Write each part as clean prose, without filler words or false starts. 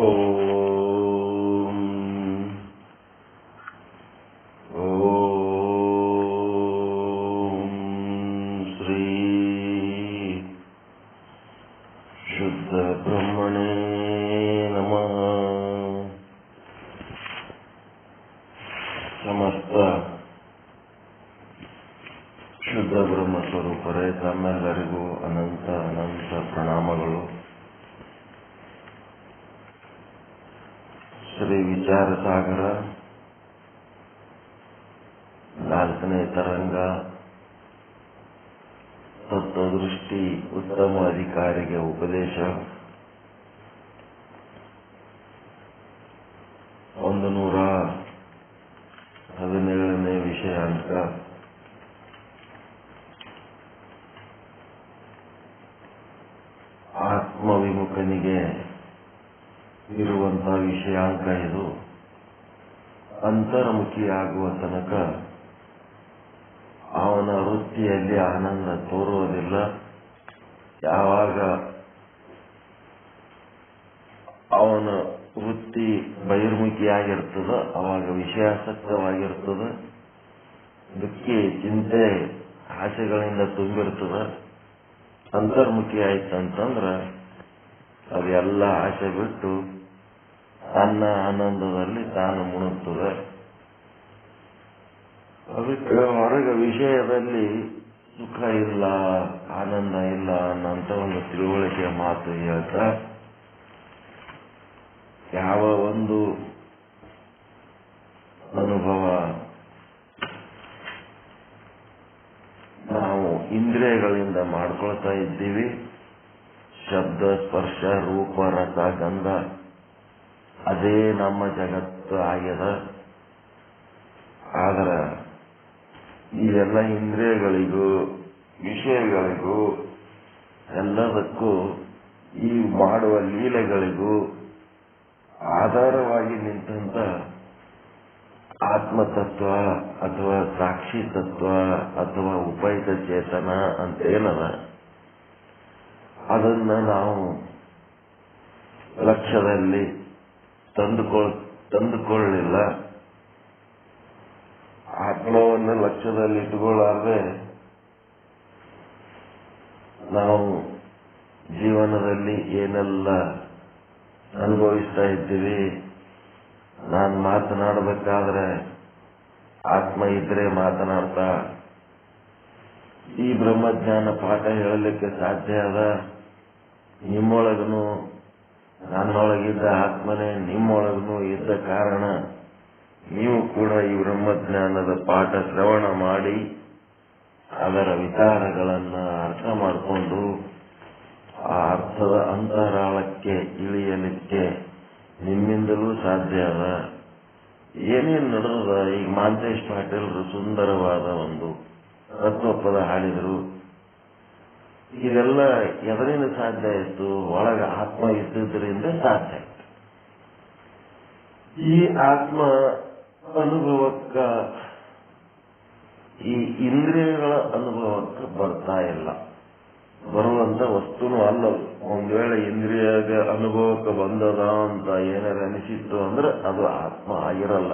ಓಂ ಓಂ ಶ್ರೀ ಶುದ್ಧ ಬ್ರಹ್ಮಣೇ ನಮಃ. ಸಮಸ್ತ ಶುದ್ಧ ಬ್ರಹ್ಮ ಸ್ವರೂಪರೇ, ತಮ್ಮೆಲ್ಲರಿಗೂ ಅನಂತ ಅನಂತ ಪ್ರಣಾಮಗಳು. ಶ್ರೀ ವಿಚಾರ ಸಾಗರ 4ನೇ ತರಂಗ ತತ್ವದೃಷ್ಟಿ ಉತ್ತಮ ಅಧಿಕಾರಿಗೆ ಉಪದೇಶ 117ನೇ ವಿಷಯಾಂಕ. ಆತ್ಮವಿಮುಖನಿಗೆ ಇರುವಂತಹ ವಿಷಯಾಂಕ ಇದು. ಅಂತರ್ಮುಖಿಯಾಗುವ ತನಕ ಅವನ ವೃತ್ತಿಯಲ್ಲಿ ಆನಂದ ತೋರುವುದಿಲ್ಲ. ಯಾವಾಗ ಅವನ ವೃತ್ತಿ ಬಹಿರ್ಮುಖಿಯಾಗಿರ್ತದ ಅವಾಗ ವಿಷಯಾಸಕ್ತವಾಗಿರ್ತದ, ದುಃಖಿ ಚಿಂತೆ ಆಸೆಗಳಿಂದ ತುಂಬಿರ್ತದ. ಅಂತರ್ಮುಖಿ ಆಯ್ತಂತಂದ್ರ ಅದೆಲ್ಲ ಆಸೆ ಬಿಟ್ಟು ತನ್ನ ಆನಂದದಲ್ಲಿ ತಾನು ಮುಣುಗ್ತದೆ. ಅದಕ್ಕೆ ಹೊರಗೆ ವಿಷಯದಲ್ಲಿ ಸುಖ ಇಲ್ಲ, ಆನಂದ ಇಲ್ಲ ಅನ್ನೋಂಥ ಒಂದು ತಿಳುವಳಿಕೆ ಮಾತು ಹೇಳ್ತಾ, ಯಾವ ಒಂದು ಅನುಭವ ನಾವು ಇಂದ್ರಿಯಗಳಿಂದ ಮಾಡ್ಕೊಳ್ತಾ ಇದ್ದೀವಿ, ಶಬ್ದ ಸ್ಪರ್ಶ ರೂಪ ರಸ ಗಂಧ, ಅದೇ ನಮ್ಮ ಜಗತ್ತು ಆಗ್ಯದ. ಆದ್ರೆ ಇವೆಲ್ಲ ಇಂದ್ರಿಯಗಳಿಗೂ ವಿಷಯಗಳಿಗೂ ಎಲ್ಲದಕ್ಕೂ ಈ ಮಾಡುವ ಲೀಲೆಗಳಿಗೂ ಆಧಾರವಾಗಿ ನಿಂತಂತ ಆತ್ಮತತ್ವ ಅಥವಾ ಸಾಕ್ಷಿ ತತ್ವ ಅಥವಾ ಉಪಯುಕ್ತ ಚೇತನ ಅಂತ ಏನದ, ಅದನ್ನ ನಾವು ಲಕ್ಷ್ಯದಲ್ಲಿ ತಂದುಕೊಳ್ಳಲಿಲ್ಲ. ಆತ್ಮವನ್ನು ಲಕ್ಷ್ಯದಲ್ಲಿ ಇಟ್ಟುಕೊಳ್ಳಾರ್ದೆ ನಾವು ಜೀವನದಲ್ಲಿ ಏನೆಲ್ಲ ಅನುಭವಿಸ್ತಾ ಇದ್ದೀವಿ. ನಾನು ಮಾತನಾಡಬೇಕಾದ್ರೆ ಆತ್ಮ ಇದ್ರೆ ಮಾತನಾಡ್ತಾ ಈ ಬ್ರಹ್ಮಜ್ಞಾನ ಪಾಠ ಹೇಳಲಿಕ್ಕೆ ಸಾಧ್ಯ ಅದ. ನಿಮ್ಮೊಳಗನು ನನ್ನೊಳಗಿದ್ದ ಆತ್ಮನೇ ನಿಮ್ಮೊಳಗನು ಇದ್ದ ಕಾರಣ ನೀವು ಕೂಡ ಈ ಬ್ರಹ್ಮಜ್ಞಾನದ ಪಾಠ ಶ್ರವಣ ಮಾಡಿ ಅದರ ವಿಚಾರಗಳನ್ನ ಅರ್ಥ ಮಾಡಿಕೊಂಡು ಆ ಅರ್ಥದ ಅಂತರಾಳಕ್ಕೆ ಇಳಿಯಲಿಕ್ಕೆ ನಿಮ್ಮಿಂದಲೂ ಸಾಧ್ಯ ಅದ. ಏನೇನು ನಡೆದ, ಈಗ ಮಾಂತೇಶ್ ಪಾಟೀಲ್ರು ಸುಂದರವಾದ ಒಂದು ತತ್ವಪದ ಹಾಡಿದರು. ಇದೆಲ್ಲ ಎದರಿಂದ ಸಾಧ್ಯ ಆಯಿತು? ಒಳಗ ಆತ್ಮ ಇದ್ದುದರಿಂದ ಸಾಧ್ಯ ಆಯಿತು. ಈ ಆತ್ಮ ಅನುಭವಕ್ಕ ಈ ಇಂದ್ರಿಯಗಳ ಅನುಭವಕ್ಕೆ ಬರ್ತಾ ಇಲ್ಲ, ಬರುವಂತ ವಸ್ತುನು ಅಲ್ಲದು. ಒಂದ್ ವೇಳೆ ಇಂದ್ರಿಯದ ಅನುಭವಕ್ಕೆ ಬಂದದ ಅಂತ ಏನಾರ ಅನಿಸಿತ್ತು ಅಂದ್ರೆ ಅದು ಆತ್ಮ ಆಗಿರಲ್ಲ.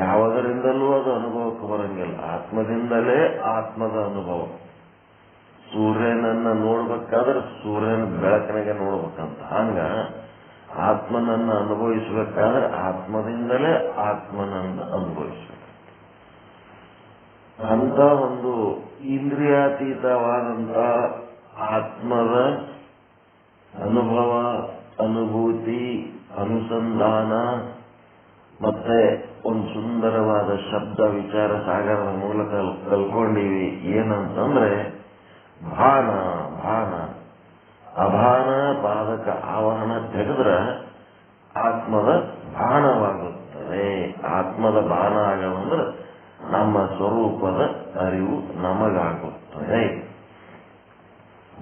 ಯಾವುದರಿಂದಲೂ ಅದು ಅನುಭವಕ್ಕೆ ಬರಂಗಿಲ್ಲ, ಆತ್ಮದಿಂದಲೇ ಆತ್ಮದ ಅನುಭವ. ಸೂರ್ಯನನ್ನ ನೋಡ್ಬೇಕಾದ್ರೆ ಸೂರ್ಯನ ಬೆಳಕಿನಾಗೆ ನೋಡ್ಬೇಕಂತ, ಹಂಗ ಆತ್ಮನನ್ನ ಅನುಭವಿಸಬೇಕಾದ್ರೆ ಆತ್ಮದಿಂದಲೇ ಆತ್ಮನನ್ನ ಅನುಭವಿಸ್ಬೇಕು. ಅಂತ ಒಂದು ಇಂದ್ರಿಯಾತೀತವಾದಂತ ಆತ್ಮದ ಅನುಭವ, ಅನುಭೂತಿ, ಅನುಸಂಧಾನ ಮತ್ತೆ ಒಂದು ಸುಂದರವಾದ ಶಬ್ದ ವಿಚಾರ ಸಾಗರದ ಮೂಲಕ ಕಲ್ಕೊಂಡಿವಿ. ಏನಂತಂದ್ರೆ ಭಾನ. ಅಭಾನ ಪಾದಕ ಆವರಣ ತೆಗೆದ್ರೆ ಆತ್ಮದ ಭಾನವಾಗುತ್ತದೆ. ಆತ್ಮದ ಭಾನ ಆಗದಂದ್ರೆ ನಮ್ಮ ಸ್ವರೂಪದ ಅರಿವು ನಮಗಾಗುತ್ತದೆ.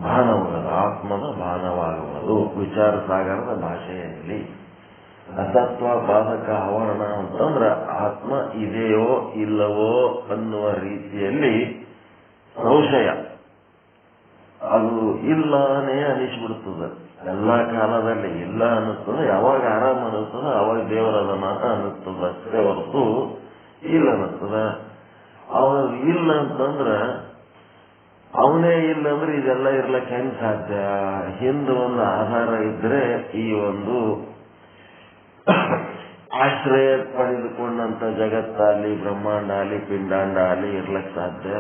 ಭಾನವಾಗದು, ಆತ್ಮದ ಭಾನವಾಗುವುದು ವಿಚಾರ ಸಾಗರದ ಭಾಷೆಯಲ್ಲಿ. ಅಸತ್ವ ಪಾದಕ ಆವರಣ ಅಂತಂದ್ರೆ ಆತ್ಮ ಇದೆಯೋ ಇಲ್ಲವೋ ಅನ್ನುವ ರೀತಿಯಲ್ಲಿ ಸಂಶಯ, ಅದು ಇಲ್ಲನೇ ಅನಿಸ್ಬಿಡ್ತದೆ. ಎಲ್ಲ ಕಾಲದಲ್ಲಿ ಇಲ್ಲ ಅನ್ನಿಸ್ತದೆ, ಯಾವಾಗ ಆರಾಮ ಅನ್ನಿಸ್ತದ ಅವಾಗ ದೇವರದ ಮಾತ ಅನ್ನಿಸ್ತದ ಅಷ್ಟೇ ಹೊರತು ಇಲ್ಲ ಅನ್ನಿಸ್ತದ. ಅವಾಗ ಇಲ್ಲ ಅಂತಂದ್ರ ಅವನೇ ಇಲ್ಲ ಅಂದ್ರೆ ಇದೆಲ್ಲ ಇರ್ಲಕ್ಕೆ ಹೆಂಗ್ ಸಾಧ್ಯ? ಹಿಂದೆ ಒಂದು ಆಧಾರ ಇದ್ರೆ ಈ ಒಂದು ಆಶ್ರಯ ಪಡೆದುಕೊಂಡಂತ ಜಗತ್ತಾಗಲಿ ಬ್ರಹ್ಮಾಂಡ ಆಗಲಿ ಪಿಂಡಾಂಡ ಆಗಲಿ ಇರ್ಲಕ್ ಸಾಧ್ಯ.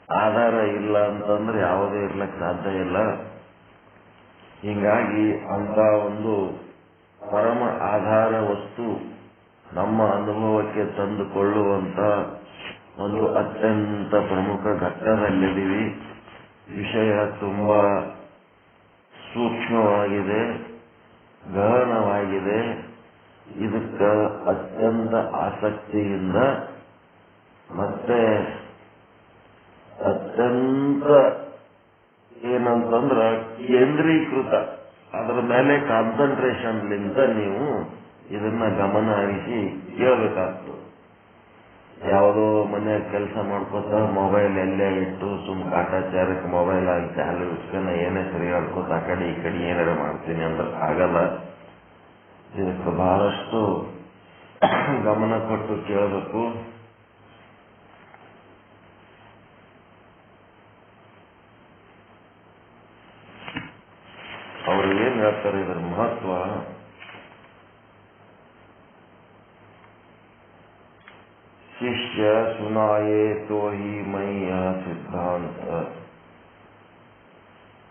ಆಧಾರ ಇಲ್ಲ ಅಂತಂದ್ರೆ ಯಾವುದೇ ಇರ್ಲಕ್ ಸಾಧ್ಯ ಇಲ್ಲ. ಹೀಗಾಗಿ ಅಂತ ಒಂದು ಪರಮ ಆಧಾರ ವಸ್ತು ನಮ್ಮ ಅನುಭವಕ್ಕೆ ತಂದುಕೊಳ್ಳುವಂತ ಒಂದು ಅತ್ಯಂತ ಪ್ರಮುಖ ಘಟ್ಟದಲ್ಲಿದ್ದೀವಿ. ವಿಷಯ ತುಂಬಾ ಸೂಕ್ಷ್ಮವಾಗಿದೆ, ಗಹನವಾಗಿದೆ. ಇದಕ್ಕ ಅತ್ಯಂತ ಆಸಕ್ತಿಯಿಂದ ಮತ್ತೆ ಅತ್ಯಂತ ಏನಂತಂದ್ರ ಕೇಂದ್ರೀಕೃತ ಅದರ ಮೇಲೆ ಕಾನ್ಸಂಟ್ರೇಷನ್ಲಿಂದ ನೀವು ಇದನ್ನ ಗಮನ ಹರಿಸಿ ಕೇಳಬೇಕಾಗ್ತದೆ. ಯಾವುದೋ ಮನೆಯಾಗ ಕೆಲಸ ಮಾಡ್ಕೋತ ಮೊಬೈಲ್ ಎಲ್ಲೇ ಇಟ್ಟು ಸುಮ್ ಕಾಟಾಚಾರಕ್ಕೆ ಮೊಬೈಲ್ ಆಗಿ ಚಾಲು ಇಟ್ಕೊಂಡ ಏನೇ ತಿರುಗಾಡ್ಕೋತ ಆ ಕಡೆ ಈ ಕಡೆ ಏನಾರ ಮಾಡ್ತೀನಿ ಅಂದ್ರೆ ಆಗಲ್ಲ. ಇದಕ್ಕೆ ಬಹಳಷ್ಟು ಗಮನ ಕೊಟ್ಟು ಕೇಳಬೇಕು. ಅವರು ಏನ್ ಹೇಳ್ತಾರೆ ಇದರ ಮಹತ್ವ? ಶಿಷ್ಯ ಸುನಾಯೇ ತೋಹಿ ಮೈಯ ಸಿದ್ಧಾಂತ.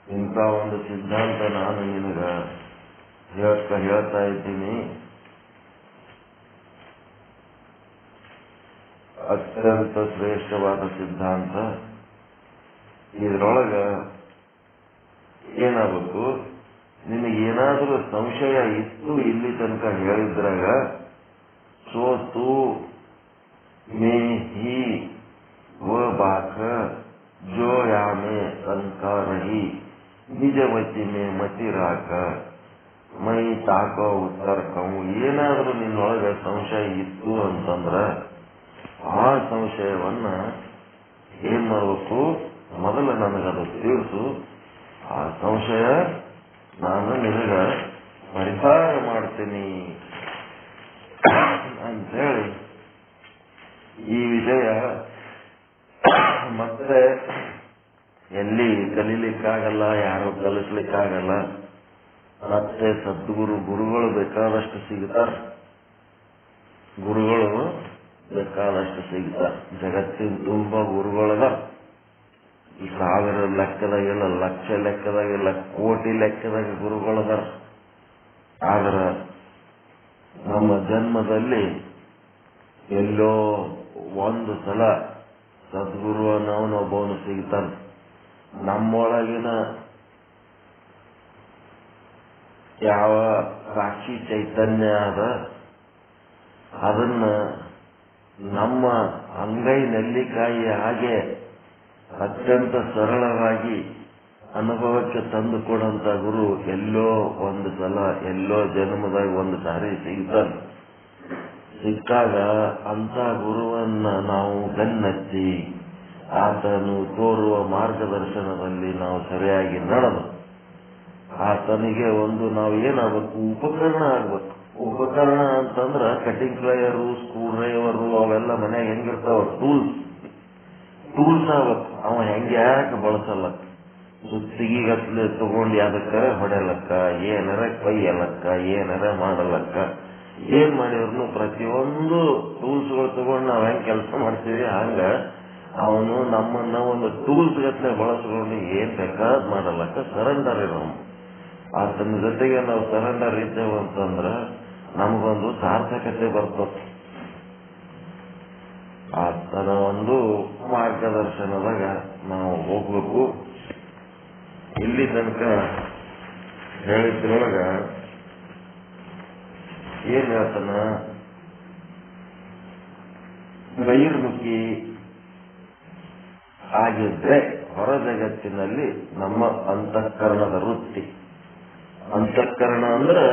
ಇಂಥ ಒಂದು ಸಿದ್ಧಾಂತ ನಾನು ನಿನಗ ಹೇಳ್ತಾ ಇದ್ದೀನಿ. ಅತ್ಯಂತ ಶ್ರೇಷ್ಠವಾದ ಸಿದ್ಧಾಂತ. ಇದರೊಳಗ ಏನಾಗಬೇಕು, ನಿನಗೇನಾದ್ರೂ ಸಂಶಯ ಇತ್ತು ಇಲ್ಲಿ ತನಕ ಹೇಳಿದ್ರಾಗ ಸೋತು ಮೇ ಹಿ ವ ಬಾಕ ಜೋ ಯಾಮೆ ಸಂಕಾರಹಿ ನಿಜಮತಿ ಮೇ ಮತಿ ರಾಕ ಮೈ ತಾಕೋ ಉತ್ತರ್ಕವು. ಏನಾದ್ರೂ ನಿನ್ನೊಳಗ ಸಂಶಯ ಇತ್ತು ಅಂತಂದ್ರ ಆ ಸಂಶಯವನ್ನ ಏನ್ ಮಾಡಬೇಕು, ಮೊದಲು ನನಗದು ತಿಳಿಸು. ಆ ಸಂಶಯ ನಾನು ನಿನಗ ಪರಿಹಾರ ಮಾಡ್ತೀನಿ ಅಂತೇಳಿ ಈ ವಿಷಯ ಮತ್ತೆ ಎಲ್ಲಿ ಕಲೀಲಿಕ್ಕಾಗಲ್ಲ, ಯಾರು ಕಲಿಸ್ಲಿಕ್ಕಾಗಲ್ಲ. ಮತ್ತೆ ಗುರುಗಳು ಬೇಕಾದಷ್ಟು ಸಿಗ್ತಾರ, ಗುರುಗಳು ಬೇಕಾದಷ್ಟು ಸಿಗ್ತಾರ. ಜಗತ್ತಿನ ತುಂಬಾ ಗುರುಗಳದ. ಈ ಸಾವಿರ ಲೆಕ್ಕದಾಗಿಲ್ಲ, ಲಕ್ಷ ಲೆಕ್ಕದಾಗಿಲ್ಲ, ಕೋಟಿ ಲೆಕ್ಕದಾಗ ಗುರುಗಳದಾರ. ಆದ್ರ ನಮ್ಮ ಜನ್ಮದಲ್ಲಿ ಎಲ್ಲೋ ಒಂದು ಸಲ ಸದ್ಗುರು ಅನ್ನೋನೊಬ್ಬವನು ಸಿಗ್ತಾನ. ನಮ್ಮೊಳಗಿನ ಯಾವ ಸಾಕ್ಷಿ ಚೈತನ್ಯ ಅದ ಅದನ್ನ ನಮ್ಮ ಅಂಗೈ ನೆಲ್ಲಿಕಾಯಿ ಹಾಗೆ ಅತ್ಯಂತ ಸರಳವಾಗಿ ಅನುಭವಕ್ಕೆ ತಂದು ಕೊಡಂತ ಗುರು ಎಲ್ಲೋ ಒಂದು ಸಲ ಎಲ್ಲೋ ಜನ್ಮದಾಗ ಒಂದು ಸಾರಿ ಸಿಗ್ತಾನೆ. ಸಿಕ್ಕಾಗ ಅಂತ ಗುರುವನ್ನ ನಾವು ಬೆನ್ನತ್ತಿ ಆತನು ತೋರುವ ಮಾರ್ಗದರ್ಶನದಲ್ಲಿ ನಾವು ಸರಿಯಾಗಿ ನಡೆದು ಆತನಿಗೆ ಒಂದು ನಾವು ಏನಾಗಬೇಕು, ಉಪಕರಣ ಆಗ್ಬೇಕು. ಉಪಕರಣ ಅಂತಂದ್ರ ಕಟಿಂಗ್ ಪ್ಲೇಯರು, ಸ್ಕ್ರೂ ಡ್ರೈವರು ಅವೆಲ್ಲ ಮನ್ಯಾಗ ಹೆಂಗಿರ್ತಾವ, ಟೂಲ್ಸ್ ಆಗ್ಬೇಕು. ಅವ ಹೆಂಗ್ಯಾಕೆ ಬಳಸಲ್ಲಕ್ಕ, ಸುತ್ತಿಗೆಗತ್ಲೆ ತಗೊಂಡು ಯಾದಕ್ಕ ಹೊಡೆಯಲಕ್ಕ, ಏನಾರ ಕೈಯಲಕ್ಕ, ಏನಾರ ಮಾಡಲಕ್ಕ. ಏನ್ ಮಾಡಿದ್ರು ಪ್ರತಿಯೊಂದು ಟೂಲ್ಸ್ಗಳು ತಗೊಂಡು ನಾವ್ ಹೆಂಗ್ ಕೆಲಸ ಮಾಡ್ತೀವಿ ಹಂಗ ಅವನು ನಮ್ಮನ್ನ ಒಂದು ಟೂಲ್ಸ್ ಗತ್ಲೆ ಬಳಸ್ಕೊಂಡು ಏನ್ ಬೇಕಾದ್ ಮಾಡಲಕ್ಕ ಸರೆಂಡರ್ ಇರೋ. ಆತನ ಜೊತೆಗೆ ನಾವು ಸರೆಂಡರ್ ಇದ್ದೇವೆ ಅಂತಂದ್ರ ನಮಗೊಂದು ಸಾರ್ಥಕತೆ ಬರ್ತದೆ. ಆತನ ಒಂದು ಮಾರ್ಗದರ್ಶನದಾಗ ನಾವು ಹೋಗ್ಬೇಕು. ಇಲ್ಲಿ ತನಕ ಹೇಳಿದ್ರೊಳಗ ಏನ್ ಹೇಳ್ತಾನ, ಬಹಿರ್ಮುಖಿ ಆಗಿದ್ರೆ ಹೊರ ಜಗತ್ತಿನಲ್ಲಿ ನಮ್ಮ ಅಂತಃಕರಣದ ವೃತ್ತಿ. ಅಂತಃಕರಣ ಅಂದ್ರೆ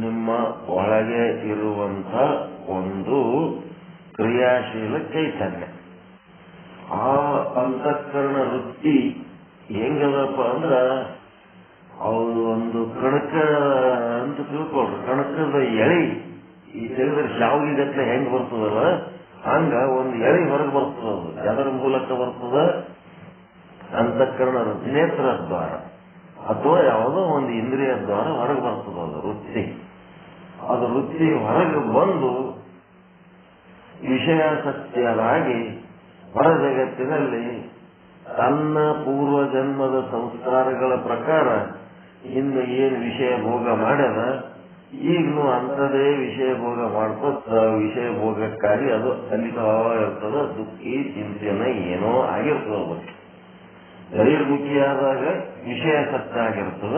ನಿಮ್ಮ ಒಳಗೆ ಇರುವಂತ ಒಂದು ಕ್ರಿಯಾಶೀಲ ಚೈತನ್ಯ. ಆ ಅಂತಃಕರಣ ವೃತ್ತಿ ಹೆಂಗದಪ್ಪ ಅಂದ್ರ ಅವ್ರು ಒಂದು ಕಣಕ ಅಂತ ತಿಳ್ಕೊಳ್ರಿ. ಕಣಕದ ಎಳಿ ಈ ತೆಗೆದ್ರೆ ಶಾವಿಗೆ ಗಟ್ಲೆ ಹೆಂಗ್ ಬರ್ತದಲ್ಲ ಹಂಗ ಒಂದು ಎಳಿ ಹೊರಗೆ ಬರ್ತದ. ಅದು ಅದರ ಮೂಲಕ ಬರ್ತದ ಅಂತಃಕರಣ ನೇತ್ರ ದ್ವಾರ ಅಥವಾ ಯಾವುದೋ ಒಂದು ಇಂದ್ರಿಯ ದ್ವಾರ ಹೊರಗೆ ಬರ್ತದ. ಅದು ವೃತ್ತಿ. ಅದು ವೃತ್ತಿ ಹೊರಗೆ ಬಂದು ವಿಷಯಾಸಕ್ತಿಯರಾಗಿ ಹೊರ ಜಗತ್ತಿನಲ್ಲಿ ತನ್ನ ಪೂರ್ವ ಜನ್ಮದ ಸಂಸ್ಕಾರಗಳ ಪ್ರಕಾರ ಇನ್ನು ಏನು ವಿಷಯ ಭೋಗ ಮಾಡ್ಯದ ಈಗಲೂ ಅಂಥದೇ ವಿಷಯ ಭೋಗ ಮಾಡ್ಕೊತ ವಿಷಯ ಭೋಗಕ್ಕಾಗಿ ಅದು ಅಲ್ಲಿತಾ ಇರ್ತದ. ದುಃಖಿ ಚಿಂತನೆ ಏನೋ ಆಗಿರ್ತದ. ಬಹಿರ್ಮುಖಿಯಾದಾಗ ವಿಷಯಾಸಕ್ತ ಆಗಿರ್ತದ,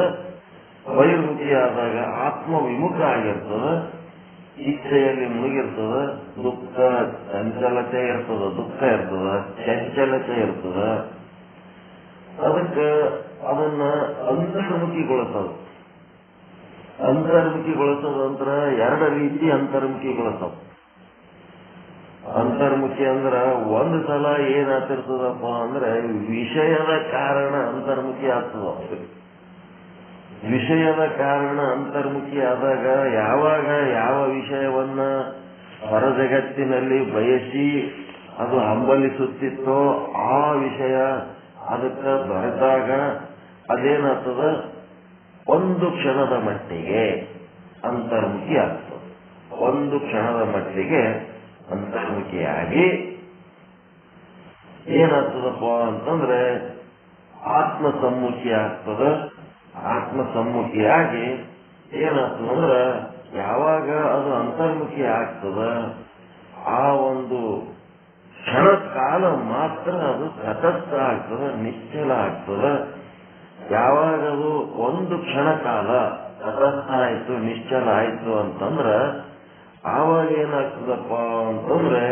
ಬಹಿರ್ಮುಖಿಯಾದಾಗ ಆತ್ಮ ವಿಮುಖ ಆಗಿರ್ತದ, ಇಚ್ಛೆಯಲ್ಲಿ ಮುಳುಗಿರ್ತದ, ದುಃಖ ಚಂಚಲತೆ ಇರ್ತದ, ದುಃಖ ಇರ್ತದ, ಚಂಚಲತೆ ಇರ್ತದ. ಅದಕ್ಕೆ ಅದನ್ನ ಅಂತರ್ಮುಖಿಗೊಳಿಸೋದು. ಅಂತರ್ಮುಖಿಗೊಳಿಸೋದಂದ್ರ ಎರಡು ರೀತಿ ಅಂತರ್ಮುಖಿಗೊಳಿಸೋದು. ಅಂತರ್ಮುಖಿ ಅಂದ್ರ ಒಂದು ಸಲ ಏನಾಗ್ತಿರ್ತದಪ್ಪ ಅಂದ್ರೆ ವಿಷಯದ ಕಾರಣ ಅಂತರ್ಮುಖಿ ಆಗ್ತದ. ವಿಷಯದ ಕಾರಣ ಅಂತರ್ಮುಖಿ ಆದಾಗ ಯಾವಾಗ ಯಾವ ವಿಷಯವನ್ನ ಹೊರ ಜಗತ್ತಿನಲ್ಲಿ ಬಯಸಿ ಅದು ಹಂಬಲಿಸುತ್ತಿತ್ತೋ ಆ ವಿಷಯ ಅದಕ್ಕೆ ದೊರೆತಾಗ ಅದೇನಾಗ್ತದ ಒಂದು ಕ್ಷಣದ ಮಟ್ಟಿಗೆ ಅಂತರ್ಮುಖಿ ಆಗ್ತದೆ. ಒಂದು ಕ್ಷಣದ ಮಟ್ಟಿಗೆ ಅಂತರ್ಮುಖಿಯಾಗಿ ಏನಾಗ್ತದಪ್ಪ ಅಂತಂದ್ರೆ ಆತ್ಮಸಮ್ಮುಖಿ ಆಗ್ತದ. ಆತ್ಮಸಮ್ಮುಖಿಯಾಗಿ ಏನಾಗ್ತದಂದ್ರ ಯಾವಾಗ ಅದು ಅಂತರ್ಮುಖಿ ಆಗ್ತದ ಆ ಒಂದು ಕ್ಷಣ ಕಾಲ ಮಾತ್ರ ಅದು ತಟಸ್ಥ ಆಗ್ತದ, ನಿಶ್ಚಲ ಆಗ್ತದ. ಯಾವಾಗ ಅದು ಒಂದು ಕ್ಷಣ ಕಾಲ ತಟಸ್ಥ ಆಯ್ತು, ನಿಶ್ಚಲ ಆಯ್ತು ಅಂತಂದ್ರ ಆವಾಗ ಏನಾಗ್ತದಪ್ಪ ಅಂತಂದ್ರೆ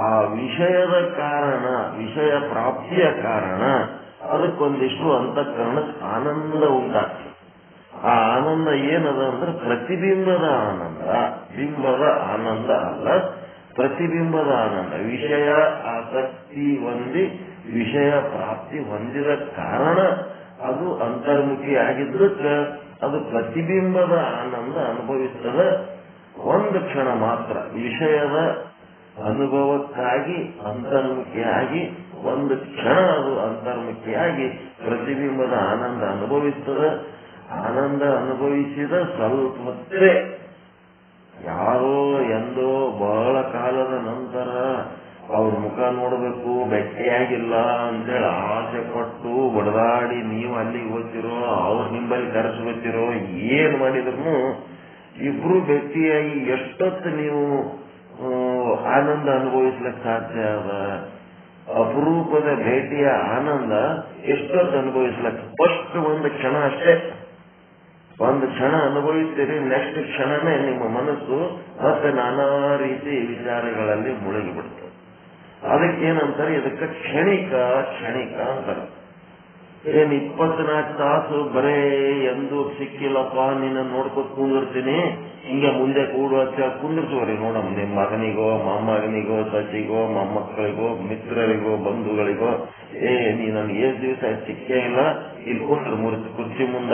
ಆ ವಿಷಯದ ಕಾರಣ, ವಿಷಯ ಪ್ರಾಪ್ತಿಯ ಕಾರಣ ಅದಕ್ಕೊಂದಿಷ್ಟು ಅಂತಃಕರಣಕ್ಕೆ ಆನಂದ ಉಂಟಾಗ್ತದೆ. ಆ ಆನಂದ ಏನದ ಅಂದ್ರೆ ಪ್ರತಿಬಿಂಬದ ಆನಂದ, ಬಿಂಬದ ಆನಂದ ಅಲ್ಲ, ಪ್ರತಿಬಿಂಬದ ಆನಂದ. ವಿಷಯ ಆಸಕ್ತಿ ಹೊಂದಿ ವಿಷಯ ಪ್ರಾಪ್ತಿ ಹೊಂದಿದ ಕಾರಣ ಅದು ಅಂತರ್ಮುಖಿ ಆಗಿದ್ದಕ್ಕೆ ಅದು ಪ್ರತಿಬಿಂಬದ ಆನಂದ ಅನುಭವಿಸ್ತದೆ. ಒಂದು ಕ್ಷಣ ಮಾತ್ರ ವಿಷಯದ ಅನುಭವಕ್ಕಾಗಿ ಅಂತರ್ಮುಖಿಯಾಗಿ ಒಂದು ಕ್ಷಣ ಅದು ಅಂತರ್ಮುಖಿಯಾಗಿ ಪ್ರತಿಬಿಂಬದ ಆನಂದ ಅನುಭವಿಸ್ತದೆ. ಆನಂದ ಅನುಭವಿಸಿದ ಸ್ವಲ್ಪ ಹೊತ್ತೇ ಯಾರೋ ಎಂದೋ ಬಹಳ ಕಾಲದ ನಂತರ ಅವ್ರ ಮುಖ ನೋಡ್ಬೇಕು, ಭೇಟಿಯಾಗಿಲ್ಲ ಅಂತೇಳಿ ಆಸೆ ಪಟ್ಟು ಬಡದಾಡಿ ನೀವು ಅಲ್ಲಿಗೆ ಹೋಗ್ತಿರೋ ಅವ್ರು ನಿಂಬಲ್ಲಿ ಕರೆಸ್ಕೊತಿರೋ ಏನ್ ಮಾಡಿದ್ರು ಇಬ್ರು ಭೇಟಿಯಾಗಿ ಎಷ್ಟೊತ್ತು ನೀವು ಆನಂದ ಅನುಭವಿಸ್ಲಿಕ್ಕೆ ಸಾಧ್ಯ ಅದ? ಅಪರೂಪದ ಭೇಟಿಯ ಆನಂದ ಎಷ್ಟೊತ್ತು ಅನುಭವಿಸ್ಲಿಕ್ಕೆ? ಫಸ್ಟ್ ಒಂದು ಕ್ಷಣ ಅಷ್ಟೇ, ಒಂದು ಕ್ಷಣ ಅನುಭವಿಸ್ತೀರಿ, ನೆಕ್ಸ್ಟ್ ಕ್ಷಣನೇ ನಿಮ್ಮ ಮನಸ್ಸು ಮತ್ತೆ ನಾನಾ ರೀತಿ ವಿಚಾರಗಳಲ್ಲಿ ಮುಳುಗಿ ಬಿಡ್ತದೆ. ಅದಕ್ಕೇನಂತಾರೆ, ಇದಕ್ಕೆ ಕ್ಷಣಿಕ ಕ್ಷಣಿಕ ಅಂತಾರೆ. ಏನ್ 24 ತಾಸು ಬರೇ ಎಂದು ಸಿಕ್ಕಿಲ್ಲಪ್ಪ ನಿನ್ನ ನೋಡ್ಕೊತ್ ಕುಂದಿರ್ತೀನಿ, ಹಿಂಗೆ ಮುಂದೆ ಕೂಡುವ ಕುಂದಿರ್ತೀವ್ರಿ ನೋಡಮ್. ನಿಮ್ ಮಗನಿಗೋ ಮೊಮ್ಮಗನಿಗೋ ಸಚಿಗೋ ಮೊಮ್ಮಕ್ಕಳಿಗೋ ಮಿತ್ರರಿಗೋ ಬಂಧುಗಳಿಗೋ ನೀ ನನ್ಗೆ ಏನ್ ದಿವಸ ಸಿಕ್ಕೇ ಇಲ್ಲ, ಇಲ್ಲಿ ಕುಂದ್ರು ಕುರ್ಚಿ ಮುಂದ,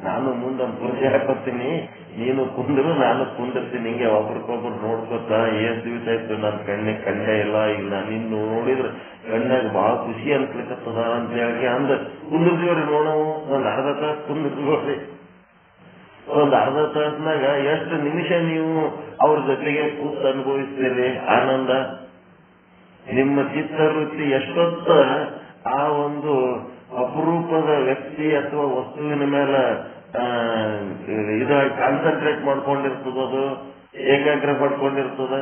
ನಾನು ಮುಂದೊಂದು ಕುರ್ಚಿ ಹಾಕೋತೀನಿ, ನೀನು ಕುಂದ್ರು ನಾನು ಕುಂದಿರ್ತೀನಿ, ಹಿಂಗೆ ಒಬ್ರಿಗೊಬ್ರು ನೋಡ್ಕೊತ ಏನ್ ದಿವಸ ಆಯ್ತು ನನ್ ಕಣ್ಣಿಗೆ ಕಂಡೇ ಇಲ್ಲ, ಈಗ ನಾನು ಇನ್ನು ನೋಡಿದ್ರೆ ಕಣ್ಣಾಗ ಬಹಳ ಖುಷಿ ಅನ್ಸ್ಲಿಕ್ಕತ್ತದ ಅಂತ ಹೇಳಿ ಅಂದ ಕುಂದಿರ್ತೀವ್ರಿ. ನೋಡವು ಒಂದ್ ಅರ್ಧ ತಾಸು ಕುಂದಿರ್ತೀವ್ರಿ. ಒಂದ್ ಅರ್ಧ ತಾಸ್ನಾಗ ಎಷ್ಟು ನಿಮಿಷ ನೀವು ಅವ್ರ ಜೊತೆಗೆ ಕೂತು ಅನುಭವಿಸ್ತೀರಿ ಆನಂದ? ನಿಮ್ಮ ಚಿತ್ತವೃತ್ತಿ ಎಷ್ಟೊತ್ತ ಆ ಒಂದು ಅಪರೂಪದ ವ್ಯಕ್ತಿ ಅಥವಾ ವಸ್ತುವಿನ ಮೇಲೆ ಇದಾಗಿ ಕಾನ್ಸಂಟ್ರೇಟ್ ಮಾಡ್ಕೊಂಡಿರ್ತದ, ಅದು ಏಕಾಗ್ರ ಪಡ್ಕೊಂಡಿರ್ತದ.